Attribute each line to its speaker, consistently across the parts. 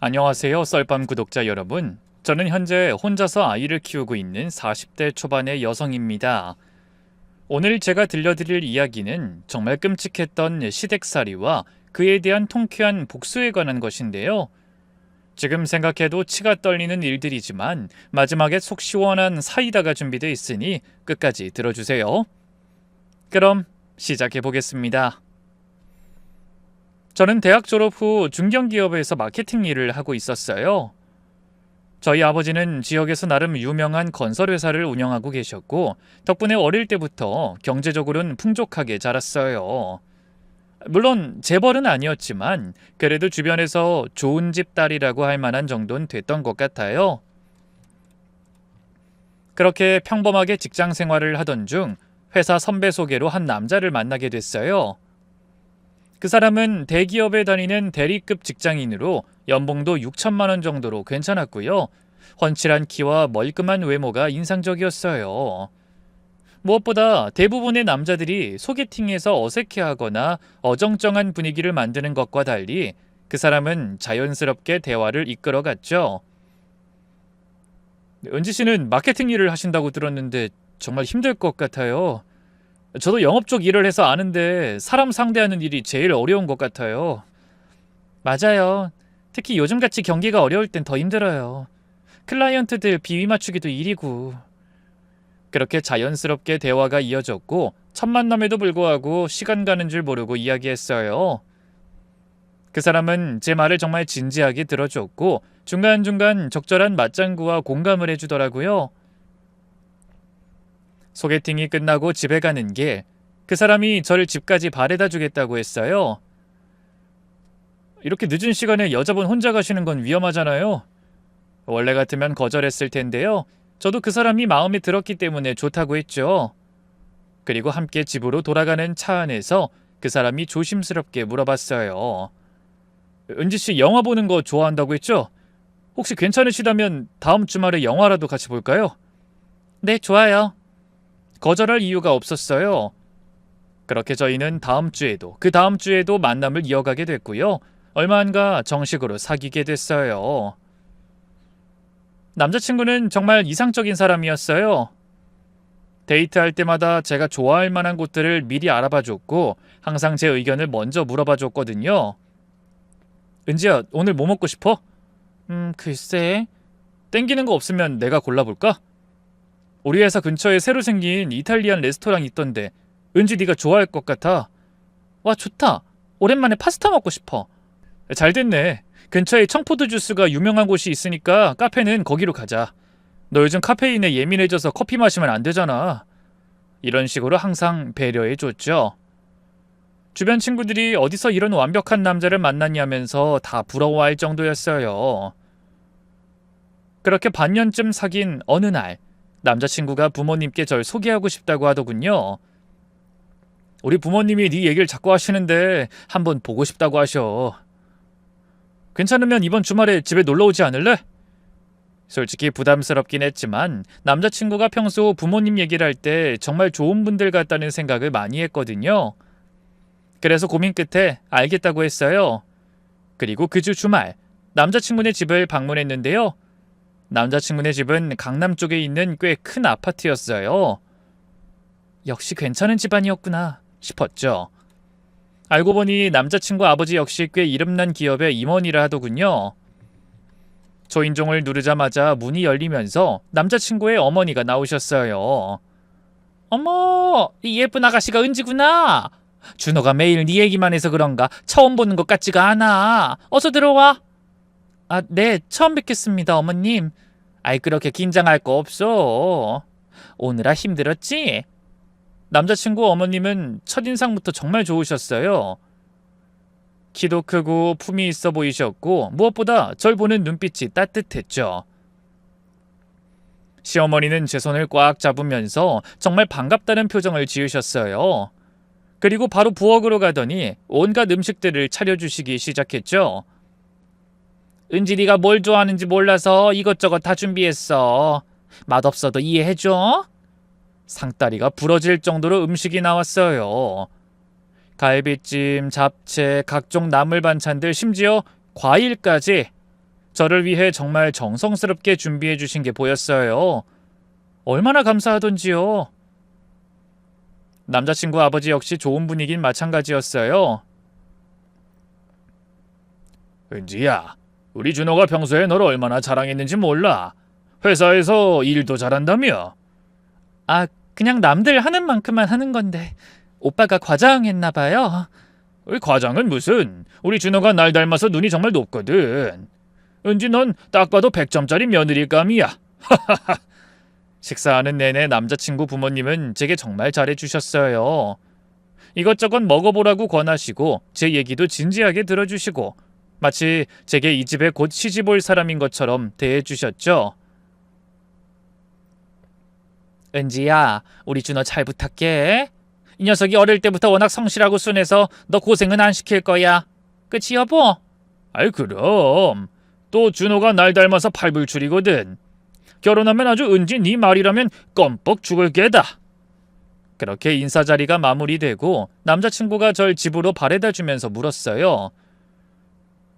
Speaker 1: 안녕하세요, 썰밤 구독자 여러분. 저는 현재 혼자서 아이를 키우고 있는 40대 초반의 여성입니다. 오늘 제가 들려드릴 이야기는 정말 끔찍했던 시댁살이와 그에 대한 통쾌한 복수에 관한 것인데요. 지금 생각해도 치가 떨리는 일들이지만 마지막에 속 시원한 사이다가 준비되어 있으니 끝까지 들어주세요. 그럼 시작해 보겠습니다. 저는 대학 졸업 후 중견기업에서 마케팅 일을 하고 있었어요. 저희 아버지는 지역에서 나름 유명한 건설회사를 운영하고 계셨고 덕분에 어릴 때부터 경제적으로는 풍족하게 자랐어요. 물론 재벌은 아니었지만 그래도 주변에서 좋은 집 딸이라고 할 만한 정도는 됐던 것 같아요. 그렇게 평범하게 직장 생활을 하던 중 회사 선배 소개로 한 남자를 만나게 됐어요. 그 사람은 대기업에 다니는 대리급 직장인으로 연봉도 6천만 원 정도로 괜찮았고요. 훤칠한 키와 멀끔한 외모가 인상적이었어요. 무엇보다 대부분의 남자들이 소개팅에서 어색해하거나 어정쩡한 분위기를 만드는 것과 달리 그 사람은 자연스럽게 대화를 이끌어갔죠. 은지 씨는 마케팅 일을 하신다고 들었는데 정말 힘들 것 같아요. 저도 영업 쪽 일을 해서 아는데 사람 상대하는 일이 제일 어려운 것 같아요. 맞아요. 특히 요즘같이 경기가 어려울 땐 더 힘들어요. 클라이언트들 비위 맞추기도 일이고. 그렇게 자연스럽게 대화가 이어졌고 첫 만남에도 불구하고 시간 가는 줄 모르고 이야기했어요. 그 사람은 제 말을 정말 진지하게 들어줬고 중간중간 적절한 맞장구와 공감을 해주더라고요. 소개팅이 끝나고 집에 가는 길, 그 사람이 저를 집까지 바래다 주겠다고 했어요. 이렇게 늦은 시간에 여자분 혼자 가시는 건 위험하잖아요. 원래 같으면 거절했을 텐데요. 저도 그 사람이 마음에 들었기 때문에 좋다고 했죠. 그리고 함께 집으로 돌아가는 차 안에서 그 사람이 조심스럽게 물어봤어요. 은지 씨 영화 보는 거 좋아한다고 했죠? 혹시 괜찮으시다면 다음 주말에 영화라도 같이 볼까요? 네, 좋아요. 거절할 이유가 없었어요. 그렇게 저희는 다음 주에도 그 다음 주에도 만남을 이어가게 됐고요. 얼마 안 가 정식으로 사귀게 됐어요. 남자친구는 정말 이상적인 사람이었어요. 데이트할 때마다 제가 좋아할 만한 곳들을 미리 알아봐줬고 항상 제 의견을 먼저 물어봐줬거든요. 은지야, 오늘 뭐 먹고 싶어? 글쎄. 땡기는 거 없으면 내가 골라볼까? 우리 회사 근처에 새로 생긴 이탈리안 레스토랑 있던데 은지 네가 좋아할 것 같아. 와, 좋다. 오랜만에 파스타 먹고 싶어. 잘 됐네. 근처에 청포도 주스가 유명한 곳이 있으니까 카페는 거기로 가자. 너 요즘 카페인에 예민해져서 커피 마시면 안 되잖아. 이런 식으로 항상 배려해줬죠. 주변 친구들이 어디서 이런 완벽한 남자를 만났냐면서 다 부러워할 정도였어요. 그렇게 반년쯤 사귄 어느 날 남자친구가 부모님께 절 소개하고 싶다고 하더군요. 우리 부모님이 네 얘기를 자꾸 하시는데 한번 보고 싶다고 하셔. 괜찮으면 이번 주말에 집에 놀러 오지 않을래? 솔직히 부담스럽긴 했지만 남자친구가 평소 부모님 얘기를 할 때 정말 좋은 분들 같다는 생각을 많이 했거든요. 그래서 고민 끝에 알겠다고 했어요. 그리고 그 주 주말 남자친구네 집을 방문했는데요. 남자친구네 집은 강남 쪽에 있는 꽤 큰 아파트였어요. 역시 괜찮은 집안이었구나 싶었죠. 알고 보니 남자친구 아버지 역시 꽤 이름난 기업의 임원이라 하더군요. 초인종을 누르자마자 문이 열리면서 남자친구의 어머니가 나오셨어요. 어머, 이 예쁜 아가씨가 은지구나. 준호가 매일 네 얘기만 해서 그런가 처음 보는 것 같지가 않아. 어서 들어와. 아, 네, 처음 뵙겠습니다, 어머님. 아이, 그렇게 긴장할 거 없어. 오느라 힘들었지? 남자친구 어머님은 첫인상부터 정말 좋으셨어요. 키도 크고 품이 있어 보이셨고 무엇보다 절 보는 눈빛이 따뜻했죠. 시어머니는 제 손을 꽉 잡으면서 정말 반갑다는 표정을 지으셨어요. 그리고 바로 부엌으로 가더니 온갖 음식들을 차려주시기 시작했죠. 은지리가 뭘 좋아하는지 몰라서 이것저것 다 준비했어. 맛없어도 이해해줘. 상다리가 부러질 정도로 음식이 나왔어요. 갈비찜, 잡채, 각종 나물 반찬들, 심지어 과일까지. 저를 위해 정말 정성스럽게 준비해 주신 게 보였어요. 얼마나 감사하던지요. 남자친구 아버지 역시 좋은 분이긴 마찬가지였어요. 은지야, 우리 준호가 평소에 너를 얼마나 자랑했는지 몰라. 회사에서 일도 잘한다며. 아, 그냥 남들 하는 만큼만 하는 건데 오빠가 과장했나 봐요. 과장은 무슨. 우리 준호가 날 닮아서 눈이 정말 높거든. 은지 넌 딱 봐도 100점짜리 며느리감이야. 식사하는 내내 남자친구 부모님은 제게 정말 잘해주셨어요. 이것저것 먹어보라고 권하시고 제 얘기도 진지하게 들어주시고 마치 제게 이 집에 곧 시집올 사람인 것처럼 대해주셨죠. 은지야, 우리 준호 잘 부탁해. 이 녀석이 어릴 때부터 워낙 성실하고 순해서 너 고생은 안 시킬 거야. 그치 여보? 아이 그럼. 또 준호가 날 닮아서 팔불출이거든. 결혼하면 아주 은지 네 말이라면 껌뻑 죽을 게다. 그렇게 인사자리가 마무리되고 남자친구가 절 집으로 바래다주면서 물었어요.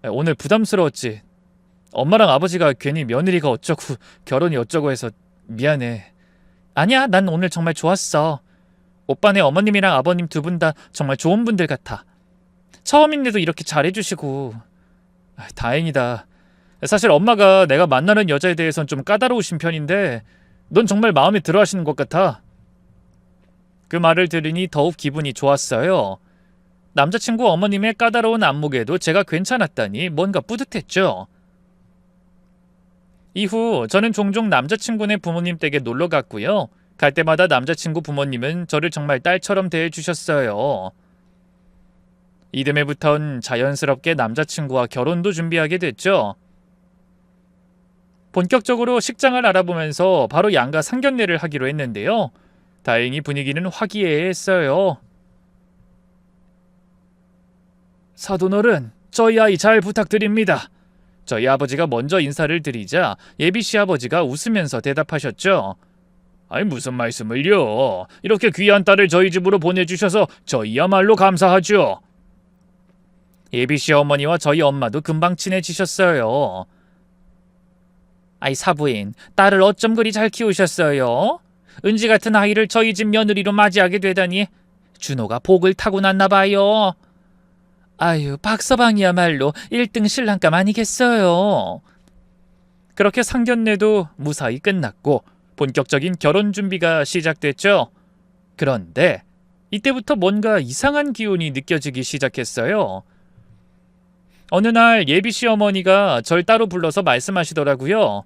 Speaker 1: 오늘 부담스러웠지? 엄마랑 아버지가 괜히 며느리가 어쩌고 결혼이 어쩌고 해서 미안해. 아니야, 난 오늘 정말 좋았어. 오빠네 어머님이랑 아버님 두 분 다 정말 좋은 분들 같아. 처음인데도 이렇게 잘해주시고. 다행이다. 사실 엄마가 내가 만나는 여자에 대해선 좀 까다로우신 편인데 넌 정말 마음에 들어 하시는 것 같아. 그 말을 들으니 더욱 기분이 좋았어요. 남자친구 어머님의 까다로운 안목에도 제가 괜찮았다니 뭔가 뿌듯했죠. 이후 저는 종종 남자친구네 부모님 댁에 놀러 갔고요. 갈 때마다 남자친구 부모님은 저를 정말 딸처럼 대해주셨어요. 이듬해부턴 자연스럽게 남자친구와 결혼도 준비하게 됐죠. 본격적으로 식장을 알아보면서 바로 양가 상견례를 하기로 했는데요. 다행히 분위기는 화기애애했어요. 사돈어른, 저희 아이 잘 부탁드립니다. 저희 아버지가 먼저 인사를 드리자 예비씨 아버지가 웃으면서 대답하셨죠. 아니 무슨 말씀을요. 이렇게 귀한 딸을 저희 집으로 보내주셔서 저희야말로 감사하죠. 예비씨 어머니와 저희 엄마도 금방 친해지셨어요. 아이 사부인, 딸을 어쩜 그리 잘 키우셨어요? 은지 같은 아이를 저희 집 며느리로 맞이하게 되다니 준호가 복을 타고났나 봐요. 아유, 박서방이야말로 1등 신랑감 아니겠어요. 그렇게 상견례도 무사히 끝났고 본격적인 결혼 준비가 시작됐죠. 그런데 이때부터 뭔가 이상한 기운이 느껴지기 시작했어요. 어느 날 예비씨 어머니가 절 따로 불러서 말씀하시더라고요.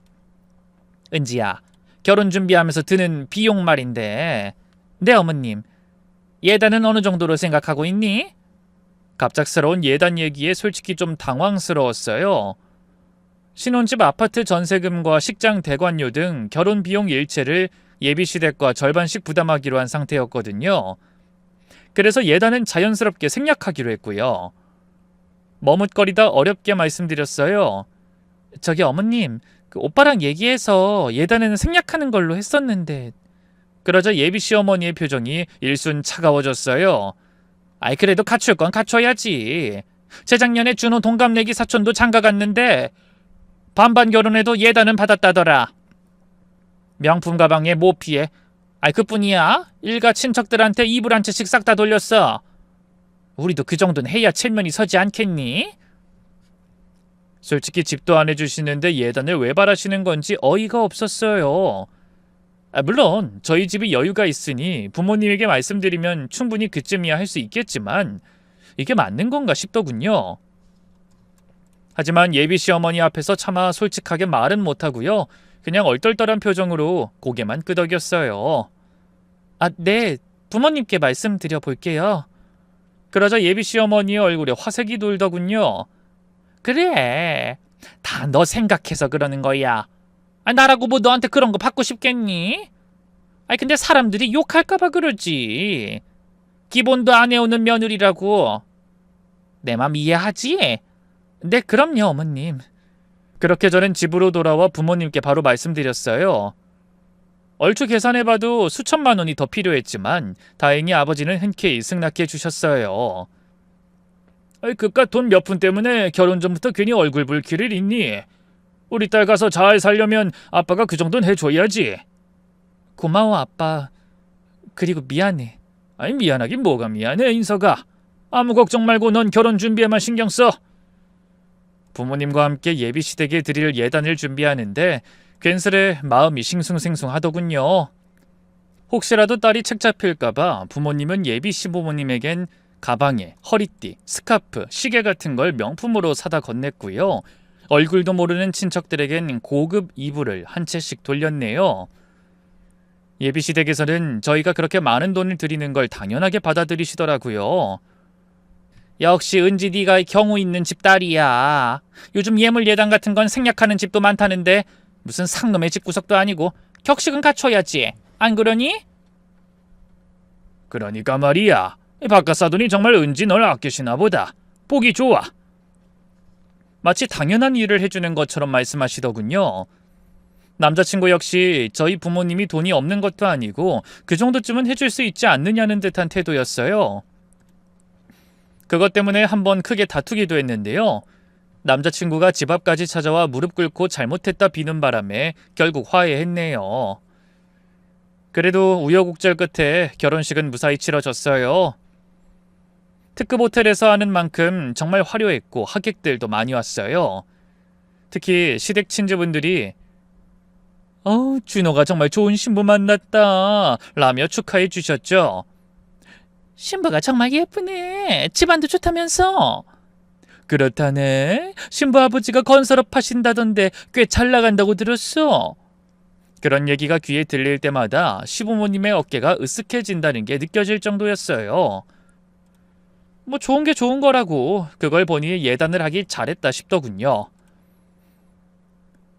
Speaker 1: 은지야, 결혼 준비하면서 드는 비용 말인데 네 어머님, 예단은 어느 정도로 생각하고 있니? 갑작스러운 예단 얘기에 솔직히 좀 당황스러웠어요. 신혼집 아파트 전세금과 식장 대관료 등 결혼 비용 일체를 예비씨 댁과 절반씩 부담하기로 한 상태였거든요. 그래서 예단은 자연스럽게 생략하기로 했고요. 머뭇거리다 어렵게 말씀드렸어요. 저기 어머님, 그 오빠랑 얘기해서 예단에는 생략하는 걸로 했었는데. 그러자 예비씨 어머니의 표정이 일순 차가워졌어요. 아이 그래도 갖출 건 갖춰야지. 재작년에 준호 동갑내기 사촌도 장가 갔는데 반반 결혼해도 예단은 받았다더라. 명품 가방에 모피에 아이 그뿐이야. 일가 친척들한테 이불 한 채씩 싹 다 돌렸어. 우리도 그 정도는 해야 체면이 서지 않겠니? 솔직히 집도 안 해주시는데 예단을 왜 바라시는 건지 어이가 없었어요. 물론 저희 집이 여유가 있으니 부모님에게 말씀드리면 충분히 그쯤이야 할 수 있겠지만 이게 맞는 건가 싶더군요. 하지만 예비씨 어머니 앞에서 차마 솔직하게 말은 못하고요. 그냥 얼떨떨한 표정으로 고개만 끄덕였어요. 네, 부모님께 말씀드려 볼게요. 그러자 예비씨 어머니의 얼굴에 화색이 돌더군요. 그래, 다 너 생각해서 그러는 거야. 나라고 뭐 너한테 그런 거 받고 싶겠니? 근데 사람들이 욕할까봐 그러지. 기본도 안 해오는 며느리라고. 내 맘 이해하지? 네, 그럼요 어머님. 그렇게 저는 집으로 돌아와 부모님께 바로 말씀드렸어요. 얼추 계산해봐도 수천만 원이 더 필요했지만 다행히 아버지는 흔쾌히 승낙해 주셨어요. 그깟 돈 몇 푼 때문에 결혼 전부터 괜히 얼굴 붉기를 잊니? 우리 딸 가서 잘 살려면 아빠가 그 정도는 해줘야지. 고마워, 아빠. 그리고 미안해. 아니, 미안하긴 뭐가 미안해, 인서가. 아무 걱정 말고 넌 결혼 준비에만 신경 써. 부모님과 함께 예비시댁에 드릴 예단을 준비하는데 괜스레 마음이 싱숭생숭하더군요. 혹시라도 딸이 책 잡힐까봐 부모님은 예비 시부모님에겐 가방에 허리띠, 스카프, 시계 같은 걸 명품으로 사다 건넸고요. 얼굴도 모르는 친척들에겐 고급 이불을 한 채씩 돌렸네요. 예비시댁에서는 저희가 그렇게 많은 돈을 드리는 걸 당연하게 받아들이시더라고요. 역시 은지 네가 경우 있는 집 딸이야. 요즘 예물 예단 같은 건 생략하는 집도 많다는데 무슨 상놈의 집구석도 아니고 격식은 갖춰야지. 안 그러니? 그러니까 말이야. 바깥 사돈이 정말 은지 널 아끼시나 보다. 보기 좋아. 마치 당연한 일을 해주는 것처럼 말씀하시더군요. 남자친구 역시 저희 부모님이 돈이 없는 것도 아니고 그 정도쯤은 해줄 수 있지 않느냐는 듯한 태도였어요. 그것 때문에 한번 크게 다투기도 했는데요. 남자친구가 집 앞까지 찾아와 무릎 꿇고 잘못했다 비는 바람에 결국 화해했네요. 그래도 우여곡절 끝에 결혼식은 무사히 치러졌어요. 특급 호텔에서 하는 만큼 정말 화려했고 하객들도 많이 왔어요. 특히 시댁 친지분들이 준호가 정말 좋은 신부 만났다 라며 축하해 주셨죠. 신부가 정말 예쁘네. 집안도 좋다면서. 그렇다네. 신부 아버지가 건설업 하신다던데 꽤 잘 나간다고 들었어. 그런 얘기가 귀에 들릴 때마다 시부모님의 어깨가 으쓱해진다는 게 느껴질 정도였어요. 뭐 좋은 게 좋은 거라고 그걸 보니 예단을 하기 잘했다 싶더군요.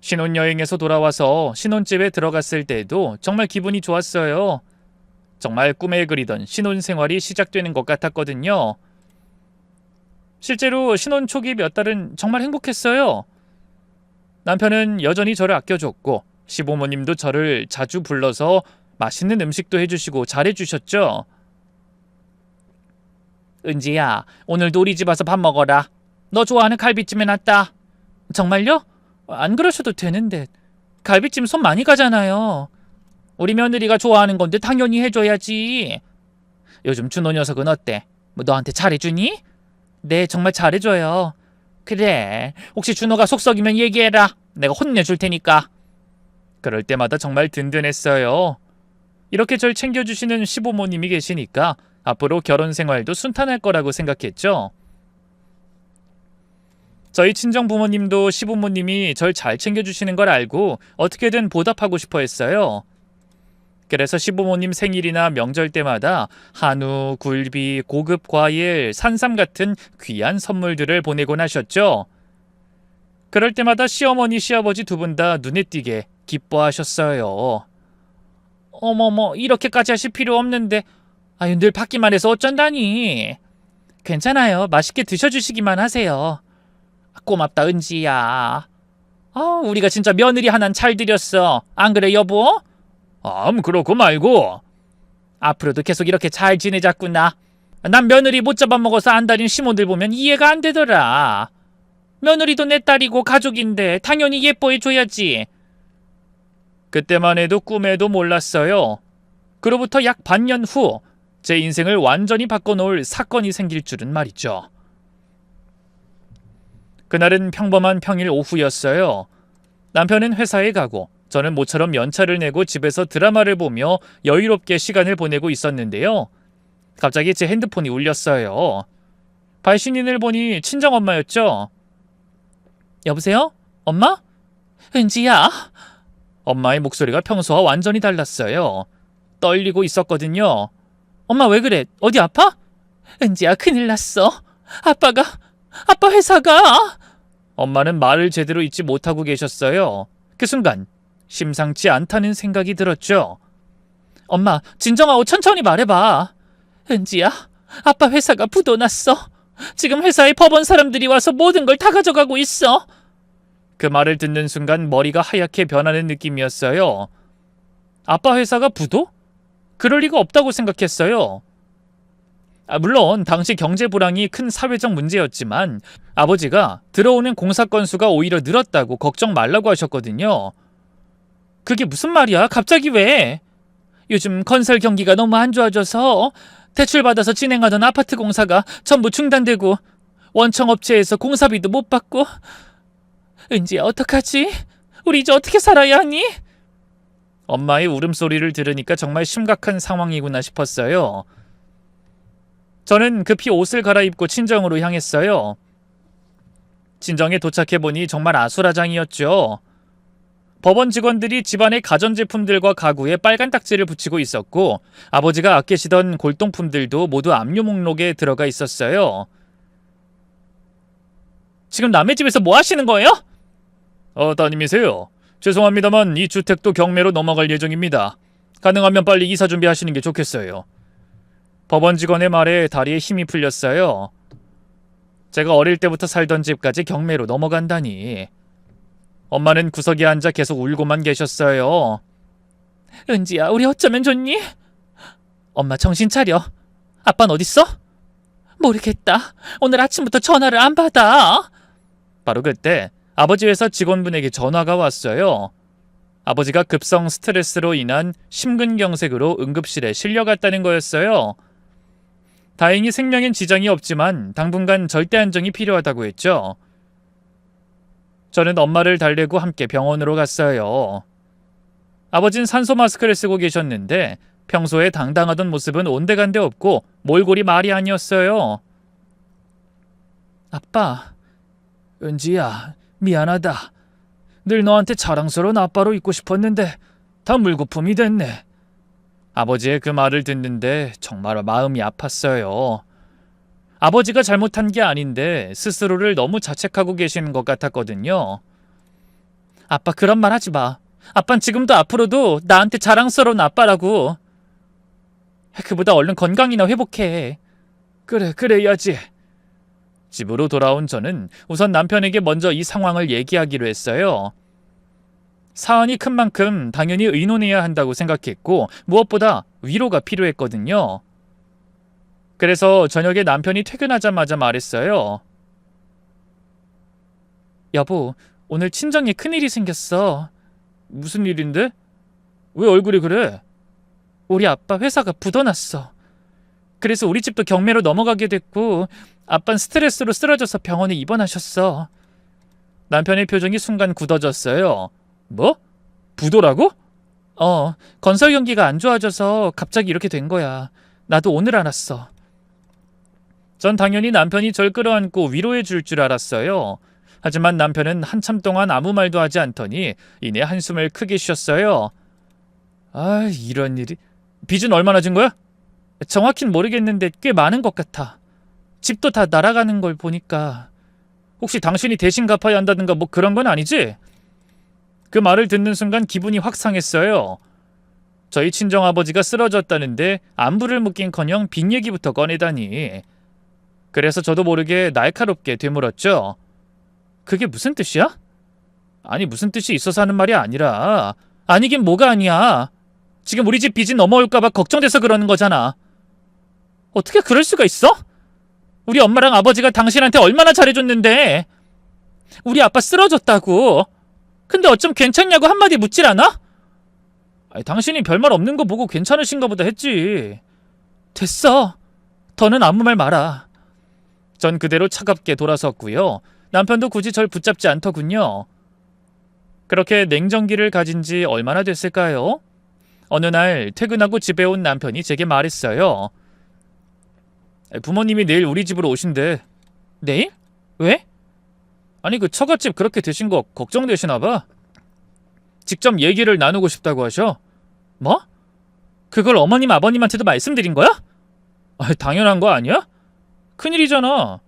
Speaker 1: 신혼여행에서 돌아와서 신혼집에 들어갔을 때도 정말 기분이 좋았어요. 정말 꿈에 그리던 신혼생활이 시작되는 것 같았거든요. 실제로 신혼 초기 몇 달은 정말 행복했어요. 남편은 여전히 저를 아껴줬고 시부모님도 저를 자주 불러서 맛있는 음식도 해주시고 잘해주셨죠. 은지야, 오늘도 우리 집 와서 밥 먹어라. 너 좋아하는 갈비찜 해놨다. 정말요? 안 그러셔도 되는데. 갈비찜 손 많이 가잖아요. 우리 며느리가 좋아하는 건데 당연히 해줘야지. 요즘 준호 녀석은 어때? 뭐 너한테 잘해주니? 네, 정말 잘해줘요. 그래, 혹시 준호가 속 썩이면 얘기해라. 내가 혼내줄 테니까. 그럴 때마다 정말 든든했어요. 이렇게 절 챙겨주시는 시부모님이 계시니까 앞으로 결혼 생활도 순탄할 거라고 생각했죠. 저희 친정 부모님도 시부모님이 절 잘 챙겨주시는 걸 알고 어떻게든 보답하고 싶어 했어요. 그래서 시부모님 생일이나 명절 때마다 한우, 굴비, 고급 과일, 산삼 같은 귀한 선물들을 보내곤 하셨죠. 그럴 때마다 시어머니, 시아버지 두 분 다 눈에 띄게 기뻐하셨어요. 어머머, 이렇게까지 하실 필요 없는데 늘 받기만 해서 어쩐다니. 괜찮아요. 맛있게 드셔주시기만 하세요. 고맙다, 은지야. 우리가 진짜 며느리 하나는 잘 들였어. 안 그래, 여보? 그렇고 말고. 앞으로도 계속 이렇게 잘 지내자꾸나. 난 며느리 못 잡아먹어서 안달인 시모들 보면 이해가 안 되더라. 며느리도 내 딸이고 가족인데 당연히 예뻐해줘야지. 그때만 해도 꿈에도 몰랐어요. 그로부터 약 반년 후 제 인생을 완전히 바꿔놓을 사건이 생길 줄은 말이죠. 그날은 평범한 평일 오후였어요. 남편은 회사에 가고 저는 모처럼 연차를 내고 집에서 드라마를 보며 여유롭게 시간을 보내고 있었는데요. 갑자기 제 핸드폰이 울렸어요. 발신인을 보니 친정엄마였죠. 여보세요? 엄마? 은지야. 엄마의 목소리가 평소와 완전히 달랐어요. 떨리고 있었거든요. 엄마 왜 그래? 어디 아파? 은지야, 큰일 났어. 아빠 회사가. 엄마는 말을 제대로 잊지 못하고 계셨어요. 그 순간 심상치 않다는 생각이 들었죠. 엄마, 진정하고 천천히 말해봐. 은지야, 아빠 회사가 부도났어. 지금 회사에 법원 사람들이 와서 모든 걸 다 가져가고 있어. 그 말을 듣는 순간 머리가 하얗게 변하는 느낌이었어요. 아빠 회사가 부도? 그럴 리가 없다고 생각했어요. 물론 당시 경제 불황이 큰 사회적 문제였지만 아버지가 들어오는 공사 건수가 오히려 늘었다고 걱정 말라고 하셨거든요. 그게 무슨 말이야? 갑자기 왜? 요즘 건설 경기가 너무 안 좋아져서 대출받아서 진행하던 아파트 공사가 전부 중단되고 원청 업체에서 공사비도 못 받고. 은지야, 어떡하지? 우리 이제 어떻게 살아야 하니? 엄마의 울음소리를 들으니까 정말 심각한 상황이구나 싶었어요. 저는 급히 옷을 갈아입고 친정으로 향했어요. 친정에 도착해보니 정말 아수라장이었죠. 법원 직원들이 집안의 가전제품들과 가구에 빨간 딱지를 붙이고 있었고 아버지가 아끼시던 골동품들도 모두 압류 목록에 들어가 있었어요. 지금 남의 집에서 뭐 하시는 거예요? 따님이세요. 죄송합니다만 이 주택도 경매로 넘어갈 예정입니다. 가능하면 빨리 이사 준비하시는 게 좋겠어요. 법원 직원의 말에 다리에 힘이 풀렸어요. 제가 어릴 때부터 살던 집까지 경매로 넘어간다니. 엄마는 구석에 앉아 계속 울고만 계셨어요. 은지야, 우리 어쩌면 좋니? 엄마 정신 차려. 아빠는 어딨어? 모르겠다. 오늘 아침부터 전화를 안 받아. 바로 그때 아버지 회사 직원분에게 전화가 왔어요. 아버지가 급성 스트레스로 인한 심근경색으로 응급실에 실려갔다는 거였어요. 다행히 생명엔 지장이 없지만 당분간 절대 안정이 필요하다고 했죠. 저는 엄마를 달래고 함께 병원으로 갔어요. 아버진 산소 마스크를 쓰고 계셨는데 평소에 당당하던 모습은 온데간데 없고 몰골이 말이 아니었어요. 아빠, 은지야, 미안하다. 늘 너한테 자랑스러운 아빠로 있고 싶었는데 다 물거품이 됐네. 아버지의 그 말을 듣는데 정말 마음이 아팠어요. 아버지가 잘못한 게 아닌데 스스로를 너무 자책하고 계시는 것 같았거든요. 아빠, 그런 말 하지 마. 아빤 지금도 앞으로도 나한테 자랑스러운 아빠라고. 그보다 얼른 건강이나 회복해. 그래, 그래야지. 집으로 돌아온 저는 우선 남편에게 먼저 이 상황을 얘기하기로 했어요. 사안이 큰 만큼 당연히 의논해야 한다고 생각했고 무엇보다 위로가 필요했거든요. 그래서 저녁에 남편이 퇴근하자마자 말했어요. 여보, 오늘 친정에 큰일이 생겼어. 무슨 일인데? 왜 얼굴이 그래? 우리 아빠 회사가 부도났어. 그래서 우리 집도 경매로 넘어가게 됐고 아빠는 스트레스로 쓰러져서 병원에 입원하셨어. 남편의 표정이 순간 굳어졌어요. 뭐? 부도라고? 건설 경기가 안 좋아져서 갑자기 이렇게 된 거야. 나도 오늘 알았어. 전 당연히 남편이 절 끌어안고 위로해 줄 줄 알았어요. 하지만 남편은 한참 동안 아무 말도 하지 않더니 이내 한숨을 크게 쉬었어요. 이런 일이. 빚은 얼마나 진 거야? 정확히는 모르겠는데 꽤 많은 것 같아. 집도 다 날아가는 걸 보니까. 혹시 당신이 대신 갚아야 한다든가 뭐 그런 건 아니지? 그 말을 듣는 순간 기분이 확 상했어요. 저희 친정아버지가 쓰러졌다는데 안부를 묻긴커녕 빚 얘기부터 꺼내다니. 그래서 저도 모르게 날카롭게 되물었죠. 그게 무슨 뜻이야? 아니, 무슨 뜻이 있어서 하는 말이 아니라. 아니긴 뭐가 아니야. 지금 우리 집 빚이 넘어올까봐 걱정돼서 그러는 거잖아. 어떻게 그럴 수가 있어? 우리 엄마랑 아버지가 당신한테 얼마나 잘해줬는데. 우리 아빠 쓰러졌다고. 근데 어쩜 괜찮냐고 한마디 묻질 않아? 당신이 별말 없는 거 보고 괜찮으신가 보다 했지. 됐어. 더는 아무 말 마라. 전 그대로 차갑게 돌아섰고요. 남편도 굳이 절 붙잡지 않더군요. 그렇게 냉정기를 가진 지 얼마나 됐을까요? 어느 날 퇴근하고 집에 온 남편이 제게 말했어요. 부모님이 내일 우리 집으로 오신대. 내일? 왜? 아니, 그 처갓집 그렇게 되신 거 걱정되시나 봐. 직접 얘기를 나누고 싶다고 하셔. 뭐? 그걸 어머님 아버님한테도 말씀드린 거야? 당연한 거 아니야? 큰일이잖아.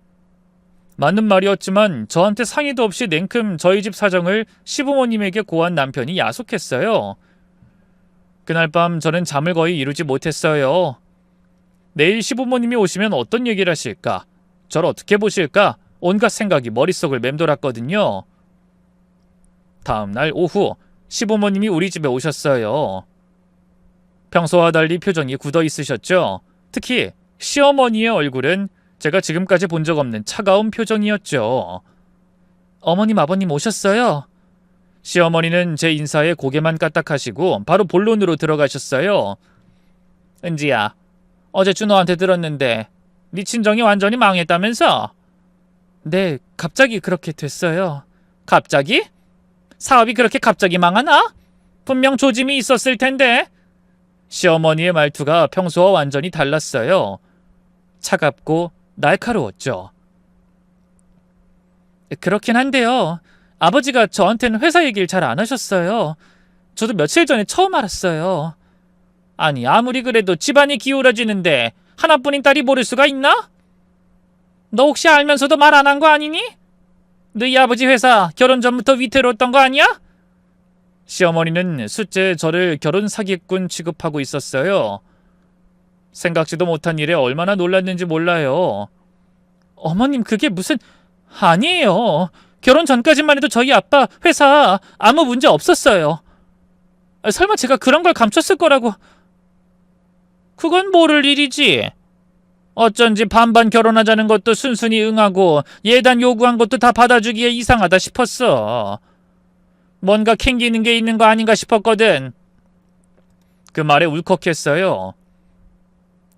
Speaker 1: 맞는 말이었지만 저한테 상의도 없이 냉큼 저희 집 사정을 시부모님에게 고한 남편이 야속했어요. 그날 밤 저는 잠을 거의 이루지 못했어요. 내일 시부모님이 오시면 어떤 얘기를 하실까? 저를 어떻게 보실까? 온갖 생각이 머릿속을 맴돌았거든요. 다음날 오후 시부모님이 우리 집에 오셨어요. 평소와 달리 표정이 굳어 있으셨죠. 특히 시어머니의 얼굴은 제가 지금까지 본 적 없는 차가운 표정이었죠. 어머님, 아버님 오셨어요? 시어머니는 제 인사에 고개만 까딱하시고 바로 본론으로 들어가셨어요. 은지야, 어제 준호한테 들었는데 네 친정이 완전히 망했다면서? 네, 갑자기 그렇게 됐어요. 갑자기? 사업이 그렇게 갑자기 망하나? 분명 조짐이 있었을 텐데. 시어머니의 말투가 평소와 완전히 달랐어요. 차갑고 날카로웠죠. 그렇긴 한데요. 아버지가 저한테는 회사 얘기를 잘 안 하셨어요. 저도 며칠 전에 처음 알았어요. 아니, 아무리 그래도 집안이 기울어지는데 하나뿐인 딸이 모를 수가 있나? 너 혹시 알면서도 말 안 한 거 아니니? 너희 아버지 회사 결혼 전부터 위태로웠던 거 아니야? 시어머니는 숫째 저를 결혼 사기꾼 취급하고 있었어요. 생각지도 못한 일에 얼마나 놀랐는지 몰라요. 어머님, 그게 무슨... 아니에요. 결혼 전까지만 해도 저희 아빠 회사 아무 문제 없었어요. 설마 제가 그런 걸 감췄을 거라고... 그건 모를 일이지. 어쩐지 반반 결혼하자는 것도 순순히 응하고 예단 요구한 것도 다 받아주기에 이상하다 싶었어. 뭔가 캥기는 게 있는 거 아닌가 싶었거든. 그 말에 울컥했어요.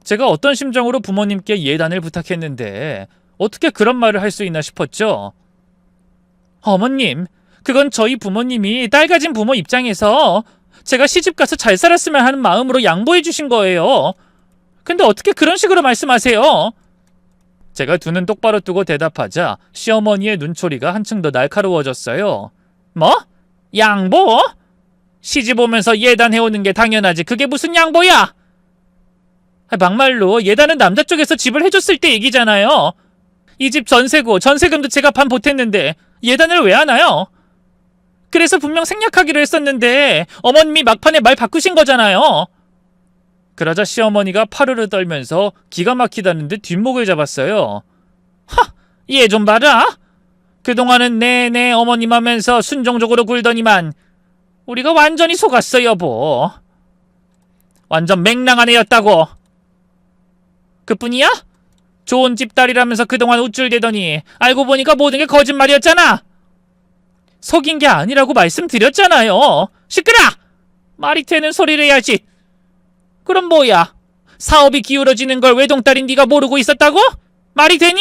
Speaker 1: 제가 어떤 심정으로 부모님께 예단을 부탁했는데 어떻게 그런 말을 할 수 있나 싶었죠. 어머님, 그건 저희 부모님이 딸 가진 부모 입장에서 제가 시집가서 잘 살았으면 하는 마음으로 양보해 주신 거예요. 근데 어떻게 그런 식으로 말씀하세요? 제가 두 눈 똑바로 뜨고 대답하자 시어머니의 눈초리가 한층 더 날카로워졌어요. 뭐? 양보? 시집 오면서 예단해오는 게 당연하지. 그게 무슨 양보야? 막말로 예단은 남자 쪽에서 집을 해줬을 때 얘기잖아요. 이 집 전세고 전세금도 제가 반 보탰는데 예단을 왜 하나요? 그래서 분명 생략하기로 했었는데 어머님이 막판에 말 바꾸신 거잖아요. 그러자 시어머니가 파르르 떨면서 기가 막히다는 듯 뒷목을 잡았어요. 하! 얘 좀 봐라. 그동안은 네네 어머님 하면서 순종적으로 굴더니만 우리가 완전히 속았어, 여보. 완전 맹랑한 애였다고. 그뿐이야? 좋은 집 딸이라면서 그동안 우쭐대더니 알고 보니까 모든 게 거짓말이었잖아. 속인 게 아니라고 말씀드렸잖아요. 시끄러! 말이 되는 소리를 해야지. 그럼 뭐야? 사업이 기울어지는 걸 외동딸인 네가 모르고 있었다고? 말이 되니?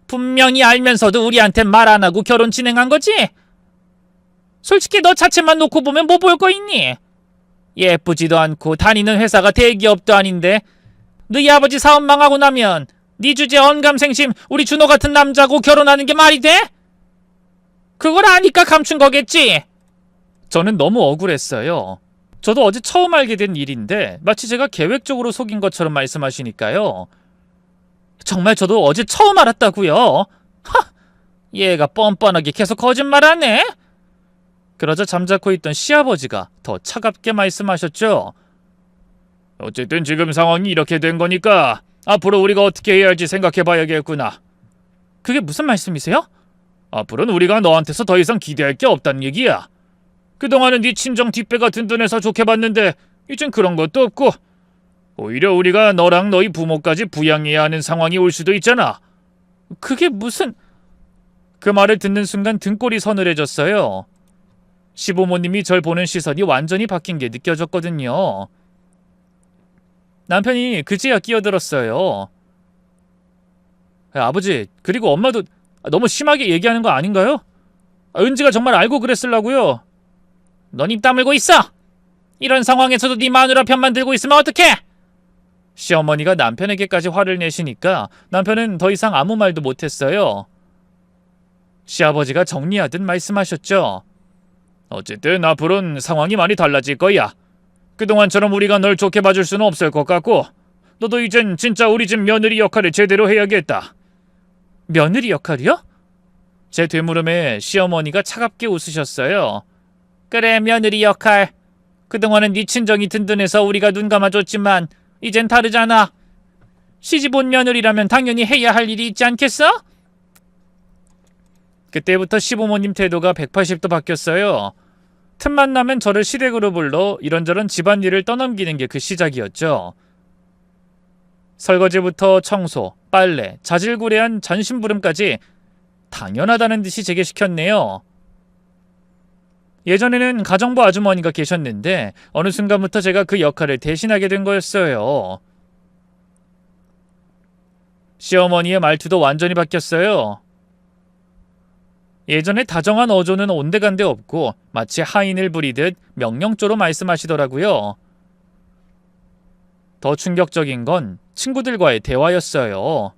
Speaker 1: 분명히 알면서도 우리한테 말 안 하고 결혼 진행한 거지? 솔직히 너 자체만 놓고 보면 뭐 볼 거 있니? 예쁘지도 않고 다니는 회사가 대기업도 아닌데 너희 아버지 사업 망하고 나면 네 주제 언감생심 우리 준호 같은 남자고 결혼하는 게 말이 돼? 그걸 아니까 감춘 거겠지? 저는 너무 억울했어요. 저도 어제 처음 알게 된 일인데 마치 제가 계획적으로 속인 것처럼 말씀하시니까요. 정말 저도 어제 처음 알았다고요. 하! 얘가 뻔뻔하게 계속 거짓말하네. 그러자 잠자코 있던 시아버지가 더 차갑게 말씀하셨죠. 어쨌든 지금 상황이 이렇게 된 거니까 앞으로 우리가 어떻게 해야 할지 생각해 봐야겠구나. 그게 무슨 말씀이세요? 앞으로는 우리가 너한테서 더 이상 기대할 게 없다는 얘기야. 그동안은 네 친정 뒷배가 든든해서 좋게 봤는데 이젠 그런 것도 없고 오히려 우리가 너랑 너희 부모까지 부양해야 하는 상황이 올 수도 있잖아. 그게 무슨... 그 말을 듣는 순간 등골이 서늘해졌어요. 시부모님이 절 보는 시선이 완전히 바뀐 게 느껴졌거든요. 남편이 그제야 끼어들었어요. 아버지, 그리고 엄마도 너무 심하게 얘기하는 거 아닌가요? 은지가 정말 알고 그랬으려고요. 넌 입 다물고 있어! 이런 상황에서도 네 마누라 편만 들고 있으면 어떡해! 시어머니가 남편에게까지 화를 내시니까 남편은 더 이상 아무 말도 못했어요. 시아버지가 정리하듯 말씀하셨죠. 어쨌든 앞으로는 상황이 많이 달라질 거야. 그동안처럼 우리가 널 좋게 봐줄 수는 없을 것 같고 너도 이젠 진짜 우리 집 며느리 역할을 제대로 해야겠다. 며느리 역할이요? 제 되물음에 시어머니가 차갑게 웃으셨어요. 그래, 며느리 역할. 그동안은 네 친정이 든든해서 우리가 눈 감아줬지만 이젠 다르잖아. 시집 온 며느리라면 당연히 해야 할 일이 있지 않겠어? 그때부터 시부모님 태도가 180도 바뀌었어요. 틈만 나면 저를 시댁으로 불러 이런저런 집안일을 떠넘기는 게 그 시작이었죠. 설거지부터 청소, 빨래, 자질구레한 전신부름까지 당연하다는 듯이 제게 시켰네요. 예전에는 가정부 아주머니가 계셨는데 어느 순간부터 제가 그 역할을 대신하게 된 거였어요. 시어머니의 말투도 완전히 바뀌었어요. 예전에 다정한 어조는 온데간데 없고 마치 하인을 부리듯 명령조로 말씀하시더라고요. 더 충격적인 건 친구들과의 대화였어요.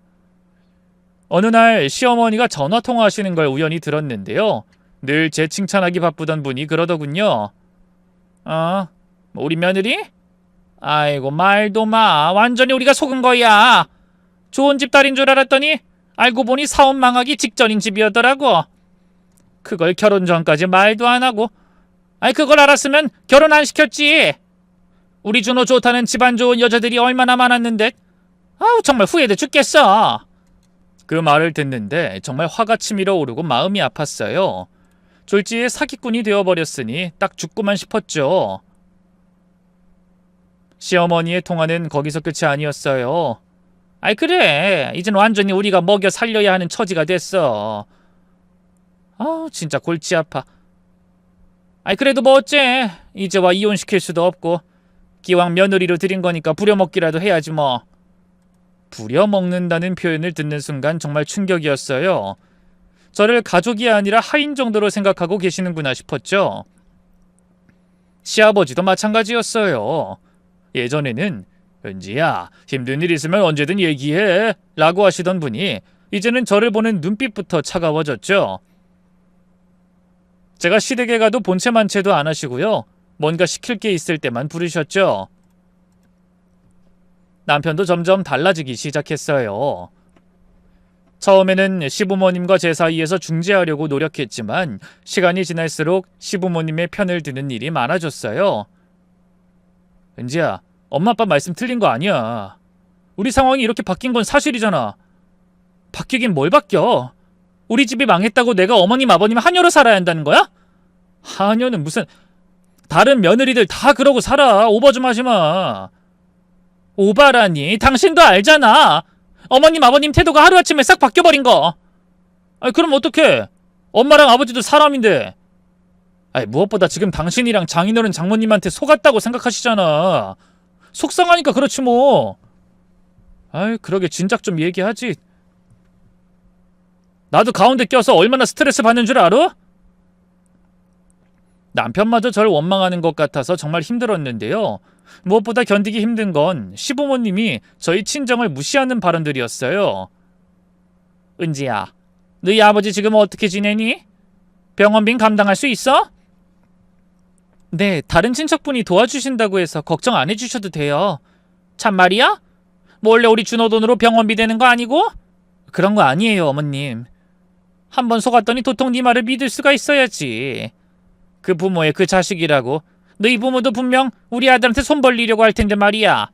Speaker 1: 어느 날 시어머니가 전화 통화하시는 걸 우연히 들었는데요. 늘 제 칭찬하기 바쁘던 분이 그러더군요. 우리 며느리? 아이고 말도 마. 완전히 우리가 속은 거야. 좋은 집 딸인 줄 알았더니 알고 보니 사업 망하기 직전인 집이었더라고. 그걸 결혼 전까지 말도 안 하고. 그걸 알았으면 결혼 안 시켰지. 우리 준호 좋다는 집안 좋은 여자들이 얼마나 많았는데. 정말 후회돼 죽겠어. 그 말을 듣는데 정말 화가 치밀어 오르고 마음이 아팠어요. 졸지에 사기꾼이 되어버렸으니 딱 죽고만 싶었죠. 시어머니의 통화는 거기서 끝이 아니었어요. 그래. 이젠 완전히 우리가 먹여 살려야 하는 처지가 됐어. 진짜 골치 아파. 그래도 뭐 어째. 이제와 이혼시킬 수도 없고 기왕 며느리로 들인 거니까 부려먹기라도 해야지 뭐. 부려먹는다는 표현을 듣는 순간 정말 충격이었어요. 저를 가족이 아니라 하인 정도로 생각하고 계시는구나 싶었죠. 시아버지도 마찬가지였어요. 예전에는 은지야, 힘든 일 있으면 언제든 얘기해 라고 하시던 분이 이제는 저를 보는 눈빛부터 차가워졌죠. 제가 시댁에 가도 본체 만체도 안 하시고요. 뭔가 시킬 게 있을 때만 부르셨죠. 남편도 점점 달라지기 시작했어요. 처음에는 시부모님과 제 사이에서 중재하려고 노력했지만 시간이 지날수록 시부모님의 편을 드는 일이 많아졌어요. 은지야, 엄마 아빠 말씀 틀린 거 아니야. 우리 상황이 이렇게 바뀐 건 사실이잖아. 바뀌긴 뭘 바뀌어. 우리 집이 망했다고 내가 어머님 아버님 하녀로 살아야 한다는 거야? 하녀는 무슨. 다른 며느리들 다 그러고 살아. 오버 좀 하지 마. 오바라니. 당신도 알잖아. 어머님 아버님 태도가 하루아침에 싹 바뀌어버린 거. 그럼 어떡해. 엄마랑 아버지도 사람인데. 무엇보다 지금 당신이랑 장인어른 장모님한테 속았다고 생각하시잖아. 속상하니까 그렇지 뭐. 그러게 진작 좀 얘기하지. 나도 가운데 껴서 얼마나 스트레스 받는 줄 알아? 남편마저 저를 원망하는 것 같아서 정말 힘들었는데요. 무엇보다 견디기 힘든 건 시부모님이 저희 친정을 무시하는 발언들이었어요. 은지야, 너희 아버지 지금 어떻게 지내니? 병원비는 감당할 수 있어? 네, 다른 친척분이 도와주신다고 해서 걱정 안 해주셔도 돼요. 참말이야? 원래 우리 준호 돈으로 병원비 되는 거 아니고? 그런 거 아니에요, 어머님. 한번 속았더니 도통 네 말을 믿을 수가 있어야지. 그 부모의 그 자식이라고. 너희 부모도 분명 우리 아들한테 손 벌리려고 할 텐데 말이야.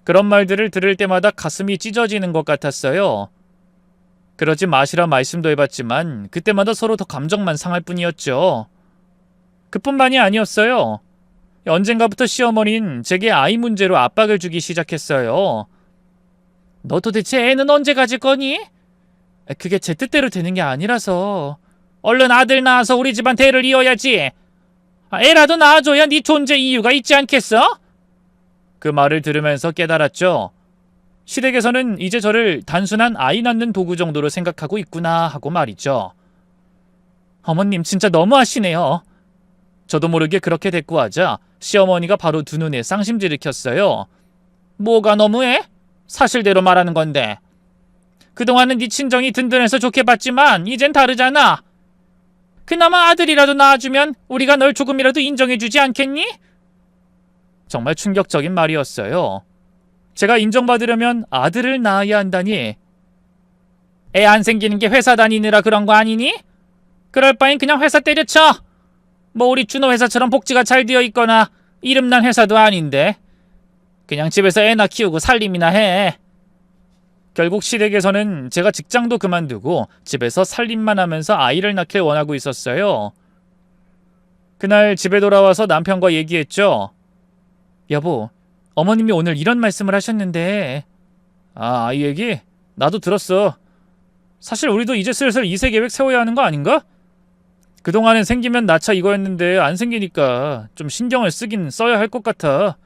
Speaker 1: 그런 말들을 들을 때마다 가슴이 찢어지는 것 같았어요. 그러지 마시라 말씀도 해봤지만 그때마다 서로 더 감정만 상할 뿐이었죠. 그뿐만이 아니었어요. 언젠가부터 시어머니는 제게 아이 문제로 압박을 주기 시작했어요. 너 도대체 애는 언제 가질 거니? 그게 제 뜻대로 되는 게 아니라서. 얼른 아들 낳아서 우리 집안 대를 이어야지. 애라도 낳아줘야 네 존재 이유가 있지 않겠어? 그 말을 들으면서 깨달았죠. 시댁에서는 이제 저를 단순한 아이 낳는 도구 정도로 생각하고 있구나 하고 말이죠. 어머님 진짜 너무하시네요. 저도 모르게 그렇게 대꾸하자 시어머니가 바로 두 눈에 쌍심지를 켰어요. 뭐가 너무해? 사실대로 말하는 건데. 그동안은 네 친정이 든든해서 좋게 봤지만 이젠 다르잖아. 그나마 아들이라도 낳아주면 우리가 널 조금이라도 인정해주지 않겠니? 정말 충격적인 말이었어요. 제가 인정받으려면 아들을 낳아야 한다니. 애 안 생기는 게 회사 다니느라 그런 거 아니니? 그럴 바엔 그냥 회사 때려쳐. 뭐 우리 준호 회사처럼 복지가 잘 되어 있거나 이름난 회사도 아닌데. 그냥 집에서 애나 키우고 살림이나 해. 결국 시댁에서는 제가 직장도 그만두고 집에서 살림만 하면서 아이를 낳길 원하고 있었어요. 그날 집에 돌아와서 남편과 얘기했죠. 여보, 어머님이 오늘 이런 말씀을 하셨는데. 아, 아이 얘기? 나도 들었어. 사실 우리도 이제 슬슬 2세 계획 세워야 하는 거 아닌가? 그동안엔 생기면 낳자 이거였는데 안 생기니까 좀 신경을 쓰긴 써야 할 것 같아.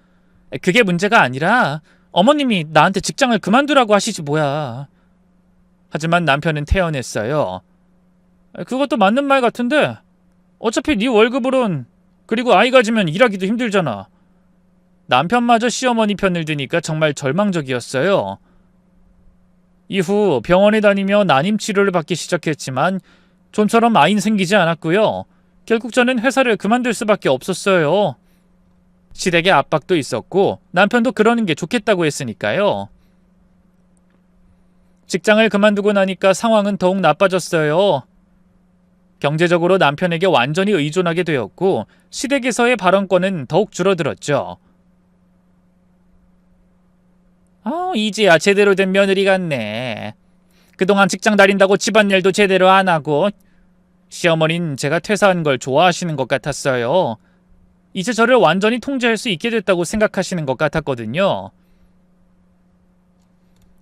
Speaker 1: 그게 문제가 아니라 어머님이 나한테 직장을 그만두라고 하시지 뭐야. 하지만 남편은 태연했어요. 그것도 맞는 말 같은데 어차피 네 월급으론, 그리고 아이 가지면 일하기도 힘들잖아. 남편마저 시어머니 편을 드니까 정말 절망적이었어요. 이후 병원에 다니며 난임 치료를 받기 시작했지만 좀처럼 아이는 생기지 않았고요. 결국 저는 회사를 그만둘 수밖에 없었어요. 시댁의 압박도 있었고 남편도 그러는 게 좋겠다고 했으니까요. 직장을 그만두고 나니까 상황은 더욱 나빠졌어요. 경제적으로 남편에게 완전히 의존하게 되었고 시댁에서의 발언권은 더욱 줄어들었죠. 이제야 제대로 된 며느리 같네. 그동안 직장 다닌다고 집안일도 제대로 안 하고. 시어머니는 제가 퇴사한 걸 좋아하시는 것 같았어요. 이제 저를 완전히 통제할 수 있게 됐다고 생각하시는 것 같았거든요.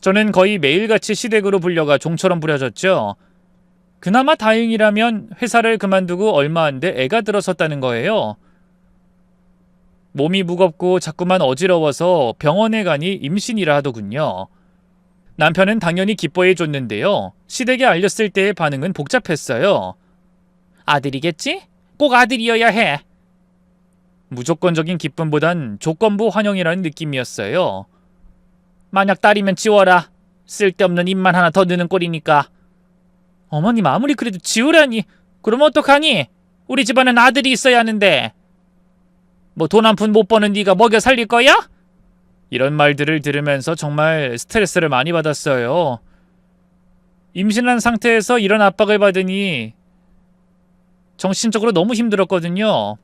Speaker 1: 저는 거의 매일같이 시댁으로 불려가 종처럼 부려졌죠. 그나마 다행이라면 회사를 그만두고 얼마 안 돼 애가 들어섰다는 거예요. 몸이 무겁고 자꾸만 어지러워서 병원에 가니 임신이라 하더군요. 남편은 당연히 기뻐해 줬는데요. 시댁에 알렸을 때의 반응은 복잡했어요. 아들이겠지? 꼭 아들이어야 해. 무조건적인 기쁨보단 조건부 환영이라는 느낌이었어요. 만약 딸이면 지워라. 쓸데없는 입만 하나 더 넣는 꼴이니까. 어머님 아무리 그래도 지우라니. 그럼 어떡하니? 우리 집안은 아들이 있어야 하는데. 뭐 돈 한 푼 못 버는 네가 먹여 살릴 거야? 이런 말들을 들으면서 정말 스트레스를 많이 받았어요. 임신한 상태에서 이런 압박을 받으니 정신적으로 너무 힘들었거든요.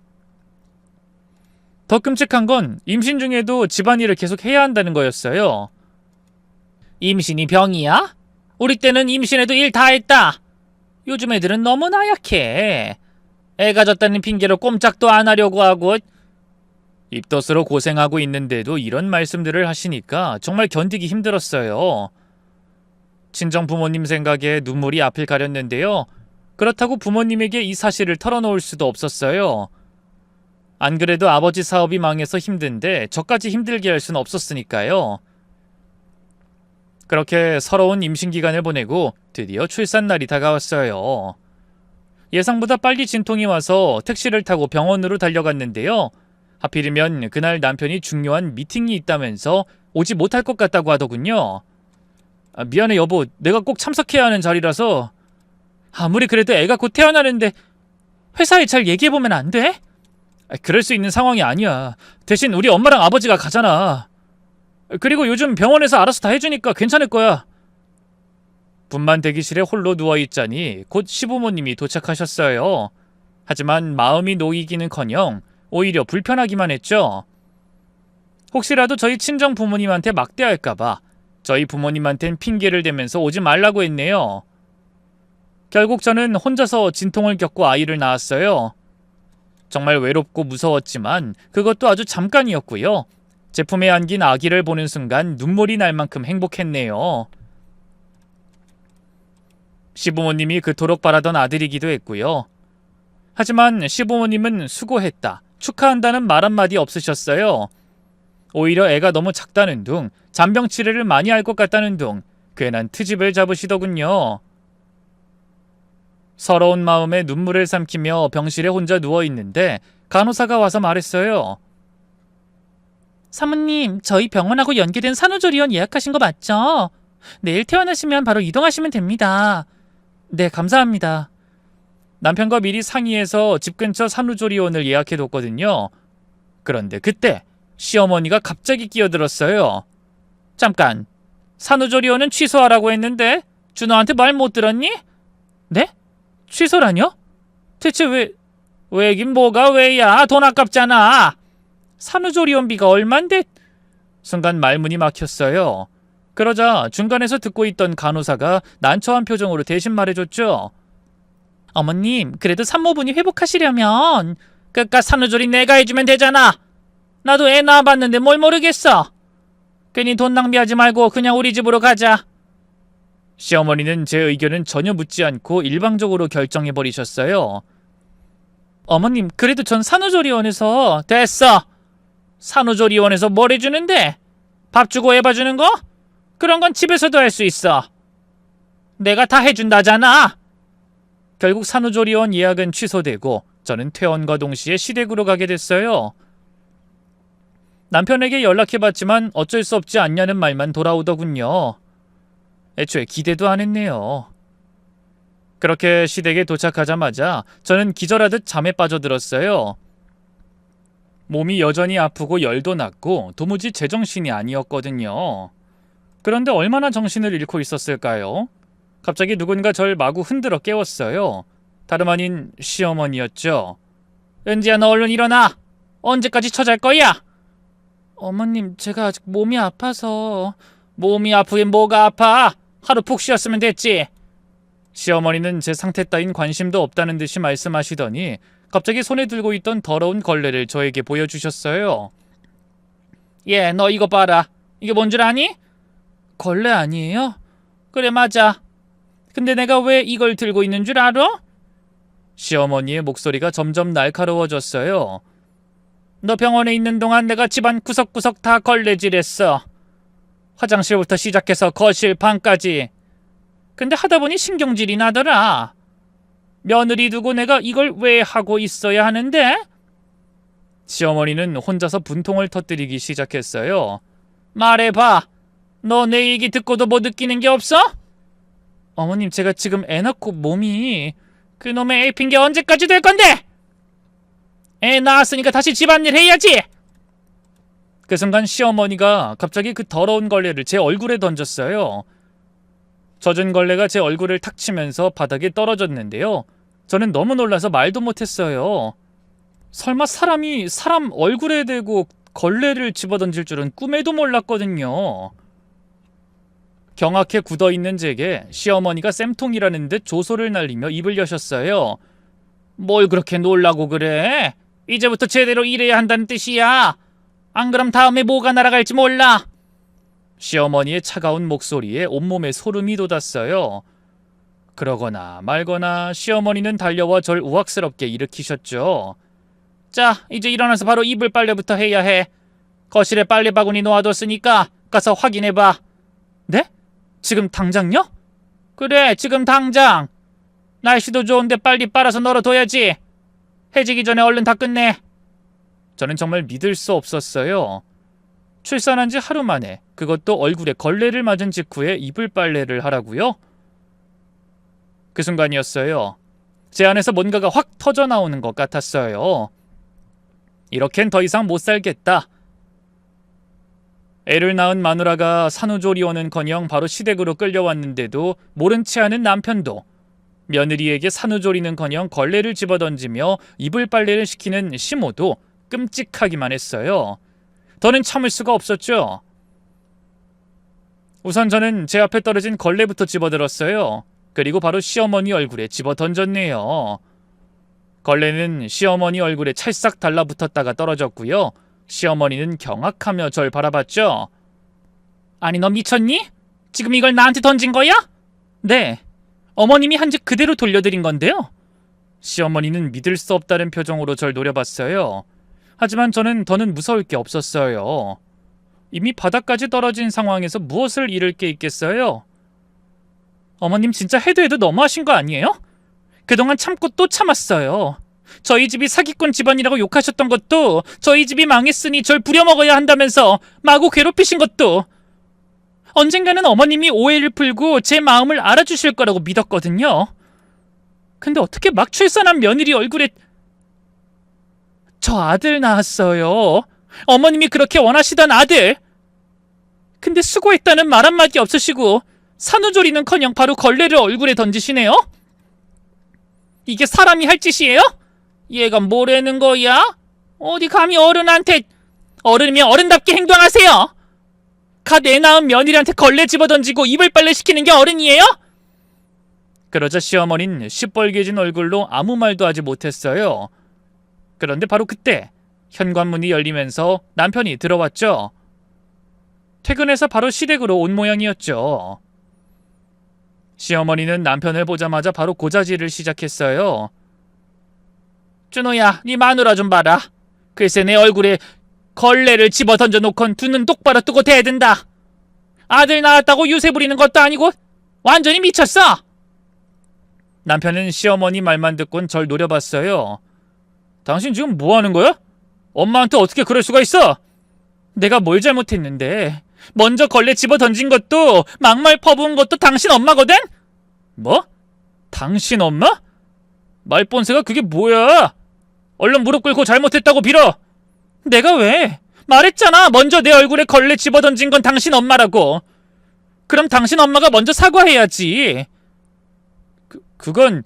Speaker 1: 더 끔찍한 건 임신 중에도 집안일을 계속 해야 한다는 거였어요. 임신이 병이야? 우리 때는 임신해도 일 다 했다. 요즘 애들은 너무 나약해. 애 가졌다는 핑계로 꼼짝도 안 하려고 하고. 입덧으로 고생하고 있는데도 이런 말씀들을 하시니까 정말 견디기 힘들었어요. 친정 부모님 생각에 눈물이 앞을 가렸는데요. 그렇다고 부모님에게 이 사실을 털어놓을 수도 없었어요. 안 그래도 아버지 사업이 망해서 힘든데 저까지 힘들게 할 수는 없었으니까요. 그렇게 서러운 임신 기간을 보내고 드디어 출산날이 다가왔어요. 예상보다 빨리 진통이 와서 택시를 타고 병원으로 달려갔는데요. 하필이면 그날 남편이 중요한 미팅이 있다면서 오지 못할 것 같다고 하더군요. 미안해 여보, 내가 꼭 참석해야 하는 자리라서. 아무리 그래도 애가 곧 태어나는데 회사에 잘 얘기해보면 안 돼? 그럴 수 있는 상황이 아니야. 대신 우리 엄마랑 아버지가 가잖아. 그리고 요즘 병원에서 알아서 다 해주니까 괜찮을 거야. 분만 대기실에 홀로 누워있자니 곧 시부모님이 도착하셨어요. 하지만 마음이 놓이기는커녕 오히려 불편하기만 했죠. 혹시라도 저희 친정 부모님한테 막대할까봐 저희 부모님한텐 핑계를 대면서 오지 말라고 했네요. 결국 저는 혼자서 진통을 겪고 아이를 낳았어요. 정말 외롭고 무서웠지만 그것도 아주 잠깐이었고요. 제품에 안긴 아기를 보는 순간 눈물이 날 만큼 행복했네요. 시부모님이 그토록 바라던 아들이기도 했고요. 하지만 시부모님은 수고했다, 축하한다는 말 한마디 없으셨어요. 오히려 애가 너무 작다는 둥, 잔병 치레를 많이 할 것 같다는 둥, 괜한 트집을 잡으시더군요. 서러운 마음에 눈물을 삼키며 병실에 혼자 누워있는데 간호사가 와서 말했어요. 사모님, 저희 병원하고 연계된 산후조리원 예약하신 거 맞죠? 내일 퇴원하시면 바로 이동하시면 됩니다. 네, 감사합니다. 남편과 미리 상의해서 집 근처 산후조리원을 예약해뒀거든요. 그런데 그때 시어머니가 갑자기 끼어들었어요. 잠깐, 산후조리원은 취소하라고 했는데 준호한테 말 못 들었니? 네? 취소라뇨? 대체 왜긴 뭐가 왜야? 돈 아깝잖아. 산후조리원비가 얼만데? 순간 말문이 막혔어요. 그러자 중간에서 듣고 있던 간호사가 난처한 표정으로 대신 말해줬죠. 어머님, 그래도 산모분이 회복하시려면 그깟 산후조리 내가 해주면 되잖아. 나도 애 낳아봤는데 뭘 모르겠어. 괜히 돈 낭비하지 말고 그냥 우리 집으로 가자. 시어머니는 제 의견은 전혀 묻지 않고 일방적으로 결정해버리셨어요. 어머님, 그래도 전 산후조리원에서... 됐어! 산후조리원에서 뭘 해주는데? 밥 주고 애 봐주는 거? 그런 건 집에서도 할 수 있어. 내가 다 해준다잖아. 결국 산후조리원 예약은 취소되고 저는 퇴원과 동시에 시댁으로 가게 됐어요. 남편에게 연락해봤지만 어쩔 수 없지 않냐는 말만 돌아오더군요. 애초에 기대도 안 했네요. 그렇게 시댁에 도착하자마자 저는 기절하듯 잠에 빠져들었어요. 몸이 여전히 아프고 열도 났고 도무지 제정신이 아니었거든요. 그런데 얼마나 정신을 잃고 있었을까요? 갑자기 누군가 절 마구 흔들어 깨웠어요. 다름 아닌 시어머니였죠. 은지야, 너 얼른 일어나. 언제까지 처잘 거야? 어머님, 제가 아직 몸이 아파서... 몸이 아프긴 뭐가 아파? 하루 푹 쉬었으면 됐지. 시어머니는 제 상태 따윈 관심도 없다는 듯이 말씀하시더니 갑자기 손에 들고 있던 더러운 걸레를 저에게 보여주셨어요. 예, 너 이거 봐라. 이게 뭔 줄 아니? 걸레 아니에요? 그래, 맞아. 근데 내가 왜 이걸 들고 있는 줄 알아? 시어머니의 목소리가 점점 날카로워졌어요. 너 병원에 있는 동안 내가 집안 구석구석 다 걸레질했어. 화장실부터 시작해서 거실 방까지. 근데 하다 보니 신경질이 나더라. 며느리 두고 내가 이걸 왜 하고 있어야 하는데? 시어머니는 혼자서 분통을 터뜨리기 시작했어요. 말해봐. 너 내 얘기 듣고도 뭐 느끼는 게 없어? 어머님, 제가 지금 애 낳고 몸이... 그놈의 애 핑계 언제까지 될 건데? 애 낳았으니까 다시 집안일 해야지. 그 순간 시어머니가 갑자기 그 더러운 걸레를 제 얼굴에 던졌어요. 젖은 걸레가 제 얼굴을 탁 치면서 바닥에 떨어졌는데요. 저는 너무 놀라서 말도 못했어요. 설마 사람이 사람 얼굴에 대고 걸레를 집어던질 줄은 꿈에도 몰랐거든요. 경악해 굳어있는 제게 시어머니가 쌤통이라는 듯 조소를 날리며 입을 여셨어요. 뭘 그렇게 놀라고 그래? 이제부터 제대로 일해야 한다는 뜻이야. 안 그럼 다음에 뭐가 날아갈지 몰라. 시어머니의 차가운 목소리에 온몸에 소름이 돋았어요. 그러거나 말거나 시어머니는 달려와 절 우악스럽게 일으키셨죠. 자, 이제 일어나서 바로 이불 빨래부터 해야 해. 거실에 빨래 바구니 놓아뒀으니까 가서 확인해봐. 네? 지금 당장요? 그래, 지금 당장. 날씨도 좋은데 빨리 빨아서 널어둬야지. 해지기 전에 얼른 다 끝내. 저는 정말 믿을 수 없었어요. 출산한 지 하루 만에, 그것도 얼굴에 걸레를 맞은 직후에 이불 빨래를 하라고요? 그 순간이었어요. 제 안에서 뭔가가 확 터져 나오는 것 같았어요. 이렇겐 더 이상 못 살겠다. 애를 낳은 마누라가 산후조리원은커녕 바로 시댁으로 끌려왔는데도 모른 체 하는 남편도, 며느리에게 산후조리는커녕 걸레를 집어던지며 이불 빨래를 시키는 시모도 끔찍하기만 했어요. 더는 참을 수가 없었죠. 우선 저는 제 앞에 떨어진 걸레부터 집어들었어요. 그리고 바로 시어머니 얼굴에 집어던졌네요. 걸레는 시어머니 얼굴에 찰싹 달라붙었다가 떨어졌고요. 시어머니는 경악하며 절 바라봤죠. 아니, 너 미쳤니? 지금 이걸 나한테 던진 거야? 네. 어머님이 한 집 그대로 돌려드린 건데요. 시어머니는 믿을 수 없다는 표정으로 절 노려봤어요. 하지만 저는 더는 무서울 게 없었어요. 이미 바닥까지 떨어진 상황에서 무엇을 잃을 게 있겠어요? 어머님, 진짜 해도 너무하신 거 아니에요? 그동안 참고 또 참았어요. 저희 집이 사기꾼 집안이라고 욕하셨던 것도, 저희 집이 망했으니 절 부려먹어야 한다면서 마구 괴롭히신 것도, 언젠가는 어머님이 오해를 풀고 제 마음을 알아주실 거라고 믿었거든요. 근데 어떻게 막 출산한 며느리 얼굴에... 저 아들 낳았어요. 어머님이 그렇게 원하시던 아들. 근데 수고했다는 말 한마디 없으시고 산후조리는커녕 바로 걸레를 얼굴에 던지시네요? 이게 사람이 할 짓이에요? 얘가 뭐라는 거야? 어디 감히 어른한테... 어른이면 어른답게 행동하세요. 갓 애 낳은 며느리한테 걸레 집어던지고 이불 빨래 시키는 게 어른이에요? 그러자 시어머니는 시뻘개진 얼굴로 아무 말도 하지 못했어요. 그런데 바로 그때 현관문이 열리면서 남편이 들어왔죠. 퇴근해서 바로 시댁으로 온 모양이었죠. 시어머니는 남편을 보자마자 바로 고자질을 시작했어요. 준호야, 네 마누라 좀 봐라. 글쎄 내 얼굴에 걸레를 집어 던져놓곤 두 눈 똑바로 뜨고 대든다. 아들 낳았다고 유세 부리는 것도 아니고 완전히 미쳤어. 남편은 시어머니 말만 듣곤 절 노려봤어요. 당신 지금 뭐 하는 거야? 엄마한테 어떻게 그럴 수가 있어? 내가 뭘 잘못했는데. 먼저 걸레 집어 던진 것도 막말 퍼부은 것도 당신 엄마거든? 뭐? 당신 엄마? 말본새가 그게 뭐야? 얼른 무릎 꿇고 잘못했다고 빌어. 내가 왜? 말했잖아. 먼저 내 얼굴에 걸레 집어 던진 건 당신 엄마라고. 그럼 당신 엄마가 먼저 사과해야지. 그건...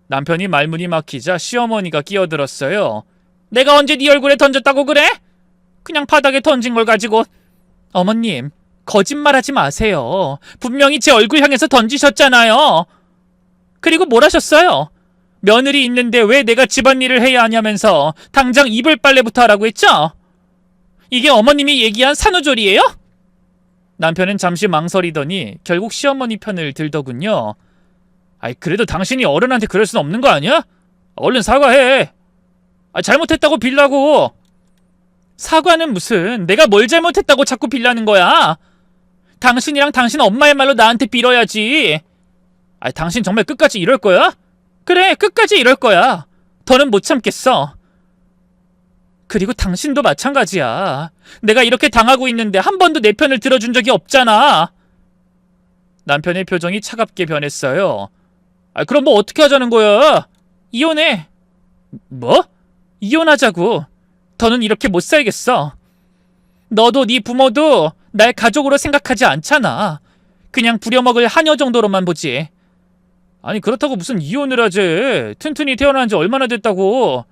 Speaker 1: 남편이 말문이 막히자 시어머니가 끼어들었어요. 내가 언제 네 얼굴에 던졌다고 그래? 그냥 바닥에 던진 걸 가지고. 어머님, 거짓말하지 마세요. 분명히 제 얼굴 향해서 던지셨잖아요. 그리고 뭘 하셨어요? 며느리 있는데 왜 내가 집안일을 해야 하냐면서 당장 이불 빨래부터 하라고 했죠? 이게 어머님이 얘기한 산후조리예요? 남편은 잠시 망설이더니 결국 시어머니 편을 들더군요. 아이, 그래도 당신이 어른한테 그럴 순 없는 거 아니야? 얼른 사과해. 잘못했다고 빌라고. 사과는 무슨, 내가 뭘 잘못했다고 자꾸 빌라는 거야? 당신이랑 당신 엄마의 말로 나한테 빌어야지. 당신 정말 끝까지 이럴 거야? 그래, 끝까지 이럴 거야. 더는 못 참겠어. 그리고 당신도 마찬가지야. 내가 이렇게 당하고 있는데 한 번도 내 편을 들어준 적이 없잖아. 남편의 표정이 차갑게 변했어요. 그럼 뭐 어떻게 하자는 거야? 이혼해. 뭐? 이혼하자고. 더는 이렇게 못 살겠어. 너도 네 부모도 날 가족으로 생각하지 않잖아. 그냥 부려먹을 하녀 정도로만 보지. 아니, 그렇다고 무슨 이혼을 하지. 튼튼이 태어난 지 얼마나 됐다고.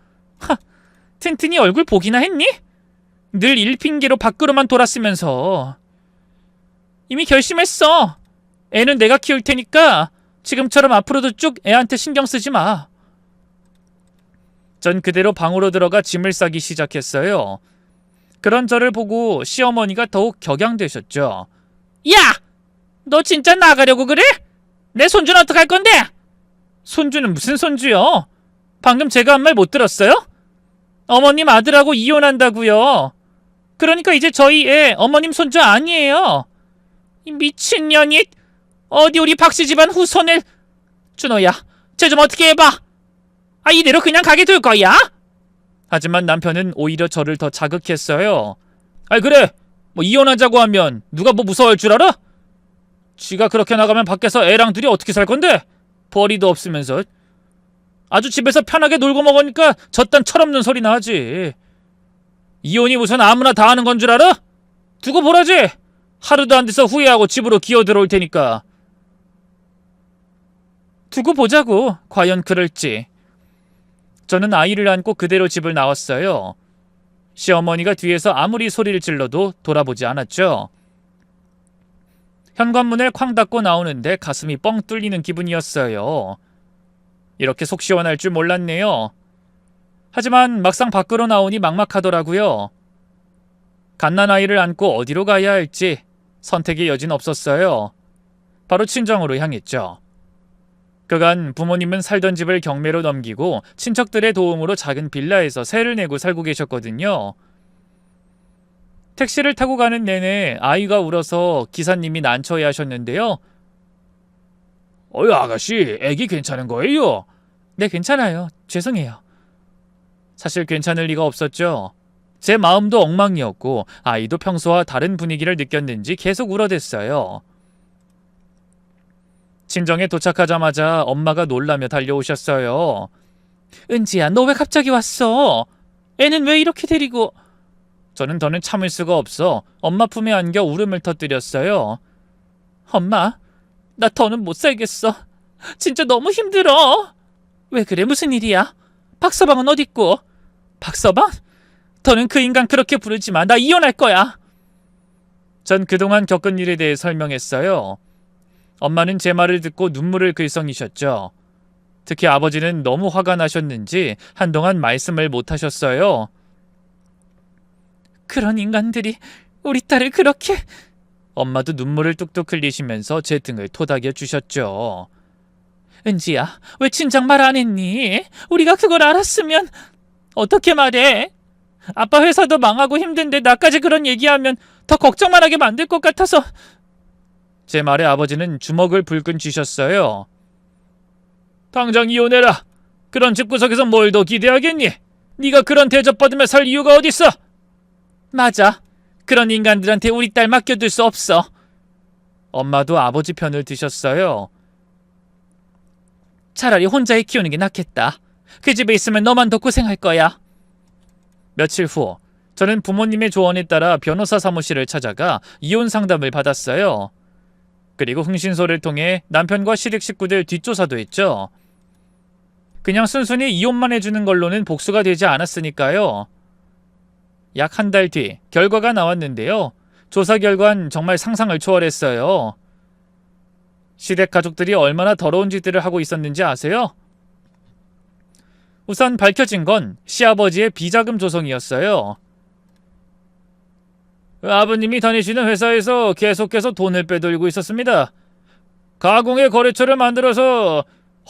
Speaker 1: 튼튼이 얼굴 보기나 했니? 늘 일핑계로 밖으로만 돌았으면서. 이미 결심했어. 애는 내가 키울 테니까 지금처럼 앞으로도 쭉 애한테 신경 쓰지 마. 전 그대로 방으로 들어가 짐을 싸기 시작했어요. 그런 저를 보고 시어머니가 더욱 격양되셨죠. 야! 너 진짜 나가려고 그래? 내 손주는 어떡할 건데? 손주는 무슨 손주요? 방금 제가 한 말 못 들었어요? 어머님 아들하고 이혼한다고요. 그러니까 이제 저희 애 어머님 손주 아니에요. 이 미친년이. 어디 우리 박씨 집안 후손을. 준호야, 쟤 좀 어떻게 해봐. 이대로 그냥 가게 둘 거야? 하지만 남편은 오히려 저를 더 자극했어요. 그래, 뭐 이혼하자고 하면 누가 뭐 무서워할 줄 알아? 지가 그렇게 나가면 밖에서 애랑 둘이 어떻게 살 건데? 벌이도 없으면서. 아주 집에서 편하게 놀고 먹으니까 저딴 철없는 소리나 하지. 이혼이 무슨 아무나 다 하는 건 줄 알아? 두고 보라지. 하루도 안 돼서 후회하고 집으로 기어 들어올 테니까. 두고 보자고. 과연 그럴지. 저는 아이를 안고 그대로 집을 나왔어요. 시어머니가 뒤에서 아무리 소리를 질러도 돌아보지 않았죠. 현관문을 쾅 닫고 나오는데 가슴이 뻥 뚫리는 기분이었어요. 이렇게 속 시원할 줄 몰랐네요. 하지만 막상 밖으로 나오니 막막하더라고요. 갓난아이를 안고 어디로 가야 할지 선택의 여지는 없었어요. 바로 친정으로 향했죠. 그간 부모님은 살던 집을 경매로 넘기고 친척들의 도움으로 작은 빌라에서 세를 내고 살고 계셨거든요. 택시를 타고 가는 내내 아이가 울어서 기사님이 난처해 하셨는데요. 아가씨, 애기 괜찮은 거예요? 네, 괜찮아요. 죄송해요. 사실 괜찮을 리가 없었죠. 제 마음도 엉망이었고 아이도 평소와 다른 분위기를 느꼈는지 계속 울어댔어요. 친정에 도착하자마자 엄마가 놀라며 달려오셨어요. 은지야, 너 왜 갑자기 왔어? 애는 왜 이렇게 데리고... 저는 더는 참을 수가 없어 엄마 품에 안겨 울음을 터뜨렸어요. 엄마, 나 더는 못 살겠어. 진짜 너무 힘들어. 왜 그래? 무슨 일이야? 박서방은 어딨고? 박서방? 더는 그 인간 그렇게 부르지 마. 나 이혼할 거야. 전 그동안 겪은 일에 대해 설명했어요. 엄마는 제 말을 듣고 눈물을 글썽이셨죠. 특히 아버지는 너무 화가 나셨는지 한동안 말씀을 못 하셨어요. 그런 인간들이 우리 딸을 그렇게... 엄마도 눈물을 뚝뚝 흘리시면서 제 등을 토닥여 주셨죠. 은지야, 왜 진작 말 안 했니? 우리가 그걸 알았으면... 어떻게 말해? 아빠 회사도 망하고 힘든데 나까지 그런 얘기하면 더 걱정만 하게 만들 것 같아서... 제 말에 아버지는 주먹을 불끈 쥐셨어요. 당장 이혼해라. 그런 집구석에서 뭘 더 기대하겠니? 네가 그런 대접받으며 살 이유가 어딨어? 맞아. 그런 인간들한테 우리 딸 맡겨둘 수 없어. 엄마도 아버지 편을 드셨어요. 차라리 혼자 애 키우는 게 낫겠다. 그 집에 있으면 너만 더 고생할 거야. 며칠 후 저는 부모님의 조언에 따라 변호사 사무실을 찾아가 이혼 상담을 받았어요. 그리고 흥신소를 통해 남편과 시댁 식구들 뒷조사도 했죠. 그냥 순순히 이혼만 해주는 걸로는 복수가 되지 않았으니까요. 약 한 달 뒤 결과가 나왔는데요. 조사 결과는 정말 상상을 초월했어요. 시댁 가족들이 얼마나 더러운 짓들을 하고 있었는지 아세요? 우선 밝혀진 건 시아버지의 비자금 조성이었어요. 아버님이 다니시는 회사에서 계속해서 돈을 빼돌리고 있었습니다. 가공의 거래처를 만들어서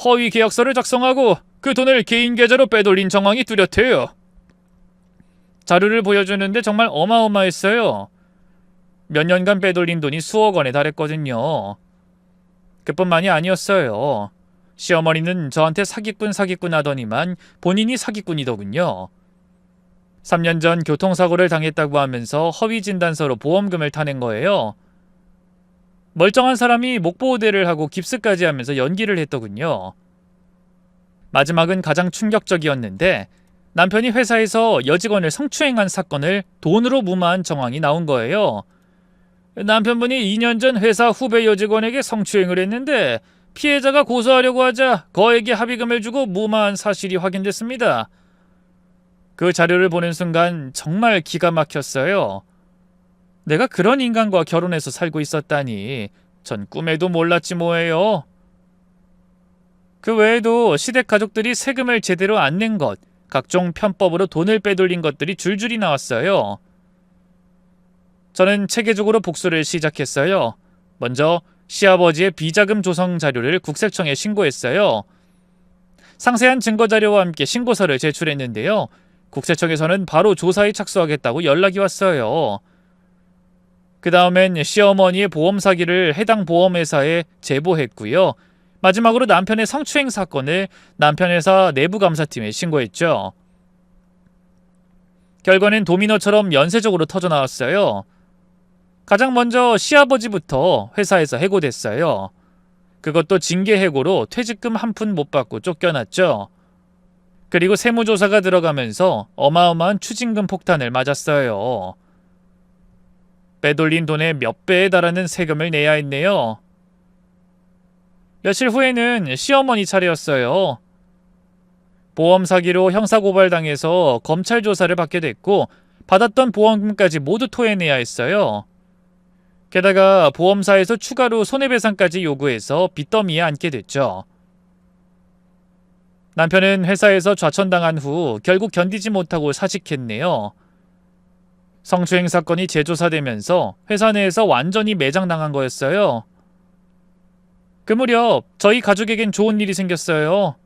Speaker 1: 허위 계약서를 작성하고 그 돈을 개인 계좌로 빼돌린 정황이 뚜렷해요. 자료를 보여주는데 정말 어마어마했어요. 몇 년간 빼돌린 돈이 수억 원에 달했거든요. 그뿐만이 아니었어요. 시어머니는 저한테 사기꾼 하더니만 본인이 사기꾼이더군요. 3년 전 교통사고를 당했다고 하면서 허위 진단서로 보험금을 타낸 거예요. 멀쩡한 사람이 목보호대를 하고 깁스까지 하면서 연기를 했더군요. 마지막은 가장 충격적이었는데 남편이 회사에서 여직원을 성추행한 사건을 돈으로 무마한 정황이 나온 거예요. 남편분이 2년 전 회사 후배 여직원에게 성추행을 했는데 피해자가 고소하려고 하자 거액의 합의금을 주고 무마한 사실이 확인됐습니다. 그 자료를 보는 순간 정말 기가 막혔어요. 내가 그런 인간과 결혼해서 살고 있었다니 전 꿈에도 몰랐지 뭐예요. 그 외에도 시댁 가족들이 세금을 제대로 안 낸 것, 각종 편법으로 돈을 빼돌린 것들이 줄줄이 나왔어요. 저는 체계적으로 복수를 시작했어요. 먼저 시아버지의 비자금 조성 자료를 국세청에 신고했어요. 상세한 증거 자료와 함께 신고서를 제출했는데요. 국세청에서는 바로 조사에 착수하겠다고 연락이 왔어요. 그 다음엔 시어머니의 보험 사기를 해당 보험회사에 제보했고요. 마지막으로 남편의 성추행 사건을 남편 회사 내부감사팀에 신고했죠. 결과는 도미노처럼 연쇄적으로 터져나왔어요. 가장 먼저 시아버지부터 회사에서 해고됐어요. 그것도 징계 해고로 퇴직금 한 푼 못 받고 쫓겨났죠. 그리고 세무조사가 들어가면서 어마어마한 추징금 폭탄을 맞았어요. 빼돌린 돈의 몇 배에 달하는 세금을 내야 했네요. 며칠 후에는 시어머니 차례였어요. 보험 사기로 형사고발당해서 검찰 조사를 받게 됐고 받았던 보험금까지 모두 토해내야 했어요. 게다가 보험사에서 추가로 손해배상까지 요구해서 빚더미에 앉게 됐죠. 남편은 회사에서 좌천당한 후 결국 견디지 못하고 사직했네요. 성추행 사건이 재조사되면서 회사 내에서 완전히 매장당한 거였어요. 그 무렵 저희 가족에겐 좋은 일이 생겼어요.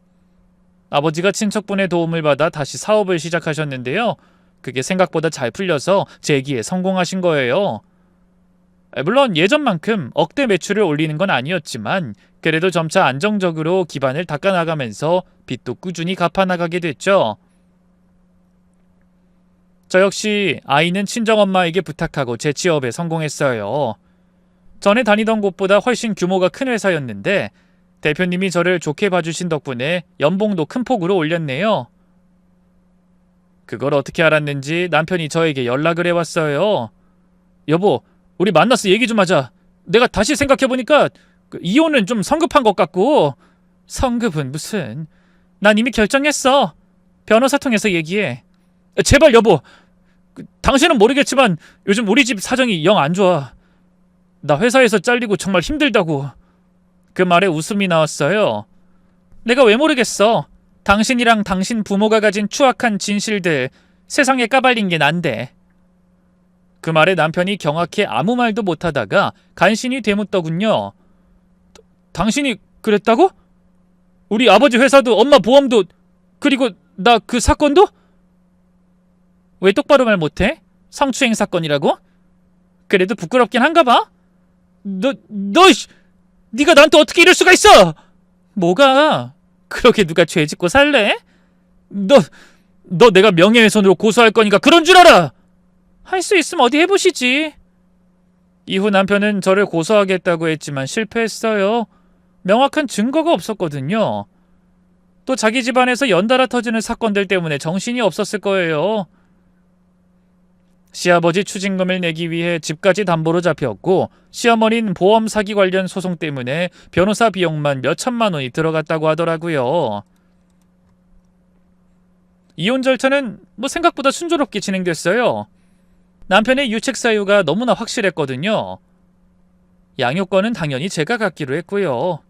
Speaker 1: 아버지가 친척분의 도움을 받아 다시 사업을 시작하셨는데요. 그게 생각보다 잘 풀려서 재기에 성공하신 거예요. 물론 예전만큼 억대 매출을 올리는 건 아니었지만 그래도 점차 안정적으로 기반을 닦아나가면서 빚도 꾸준히 갚아나가게 됐죠. 저 역시 아이는 친정엄마에게 부탁하고 재취업에 성공했어요. 전에 다니던 곳보다 훨씬 규모가 큰 회사였는데 대표님이 저를 좋게 봐주신 덕분에 연봉도 큰 폭으로 올렸네요. 그걸 어떻게 알았는지 남편이 저에게 연락을 해왔어요. 여보, 우리 만나서 얘기 좀 하자. 내가 다시 생각해보니까 이혼은 좀 성급한 것 같고. 성급은 무슨. 난 이미 결정했어. 변호사 통해서 얘기해. 제발 여보. 당신은 모르겠지만 요즘 우리 집 사정이 영 안 좋아. 나 회사에서 잘리고 정말 힘들다고. 그 말에 웃음이 나왔어요. 내가 왜 모르겠어. 당신이랑 당신 부모가 가진 추악한 진실들 세상에 까발린 게 난데. 그 말에 남편이 경악해 아무 말도 못하다가 간신히 되묻더군요. 당신이 그랬다고? 우리 아버지 회사도 엄마 보험도 그리고 나 그 사건도? 왜 똑바로 말 못해? 성추행 사건이라고? 그래도 부끄럽긴 한가 봐? 네가 나한테 어떻게 이럴 수가 있어? 뭐가? 그렇게 누가 죄 짓고 살래? 너 내가 명예훼손으로 고소할 거니까 그런 줄 알아! 할 수 있으면 어디 해보시지. 이후 남편은 저를 고소하겠다고 했지만 실패했어요. 명확한 증거가 없었거든요. 또 자기 집안에서 연달아 터지는 사건들 때문에 정신이 없었을 거예요. 시아버지 추징금을 내기 위해 집까지 담보로 잡혔고 시어머니는 보험 사기 관련 소송 때문에 변호사 비용만 몇 천만 원이 들어갔다고 하더라고요. 이혼 절차는 생각보다 순조롭게 진행됐어요. 남편의 유책 사유가 너무나 확실했거든요. 양육권은 당연히 제가 갖기로 했고요.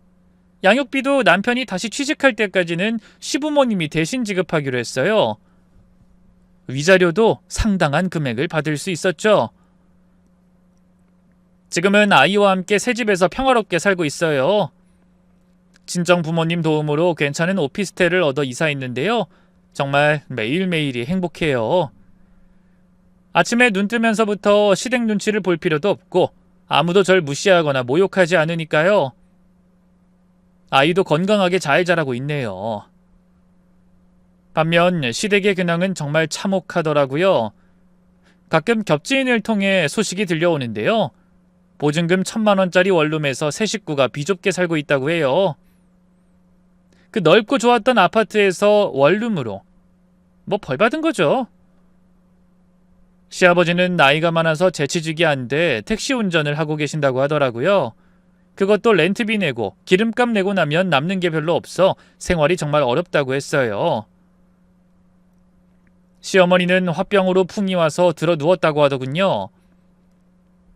Speaker 1: 양육비도 남편이 다시 취직할 때까지는 시부모님이 대신 지급하기로 했어요. 위자료도 상당한 금액을 받을 수 있었죠. 지금은 아이와 함께 새 집에서 평화롭게 살고 있어요. 친정 부모님 도움으로 괜찮은 오피스텔을 얻어 이사했는데요. 정말 매일매일이 행복해요. 아침에 눈 뜨면서부터 시댁 눈치를 볼 필요도 없고 아무도 절 무시하거나 모욕하지 않으니까요. 아이도 건강하게 잘 자라고 있네요. 반면 시댁의 근황은 정말 참혹하더라고요. 가끔 겹지인을 통해 소식이 들려오는데요. 보증금 1,000만 원짜리 원룸에서 세 식구가 비좁게 살고 있다고 해요. 그 넓고 좋았던 아파트에서 원룸으로 벌 받은 거죠. 시아버지는 나이가 많아서 재취직이 안 돼 택시 운전을 하고 계신다고 하더라고요. 그것도 렌트비 내고 기름값 내고 나면 남는 게 별로 없어 생활이 정말 어렵다고 했어요. 시어머니는 화병으로 풍이 와서 들어 누웠다고 하더군요.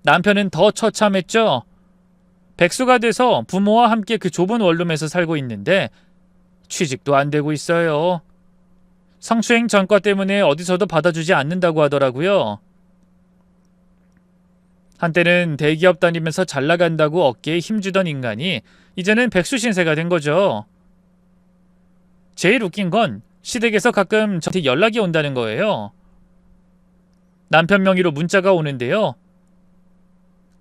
Speaker 1: 남편은 더 처참했죠. 백수가 돼서 부모와 함께 그 좁은 원룸에서 살고 있는데 취직도 안 되고 있어요. 성추행 전과 때문에 어디서도 받아주지 않는다고 하더라고요. 한때는 대기업 다니면서 잘 나간다고 어깨에 힘주던 인간이 이제는 백수 신세가 된 거죠. 제일 웃긴 건 시댁에서 가끔 저한테 연락이 온다는 거예요. 남편 명의로 문자가 오는데요.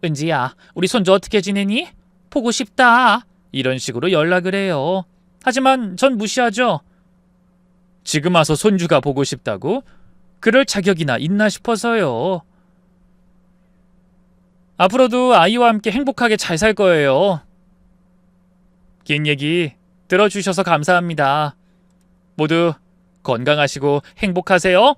Speaker 1: 은지야, 우리 손주 어떻게 지내니? 보고 싶다. 이런 식으로 연락을 해요. 하지만 전 무시하죠. 지금 와서 손주가 보고 싶다고? 그럴 자격이나 있나 싶어서요. 앞으로도 아이와 함께 행복하게 잘 살 거예요. 긴 얘기 들어주셔서 감사합니다. 모두 건강하시고 행복하세요.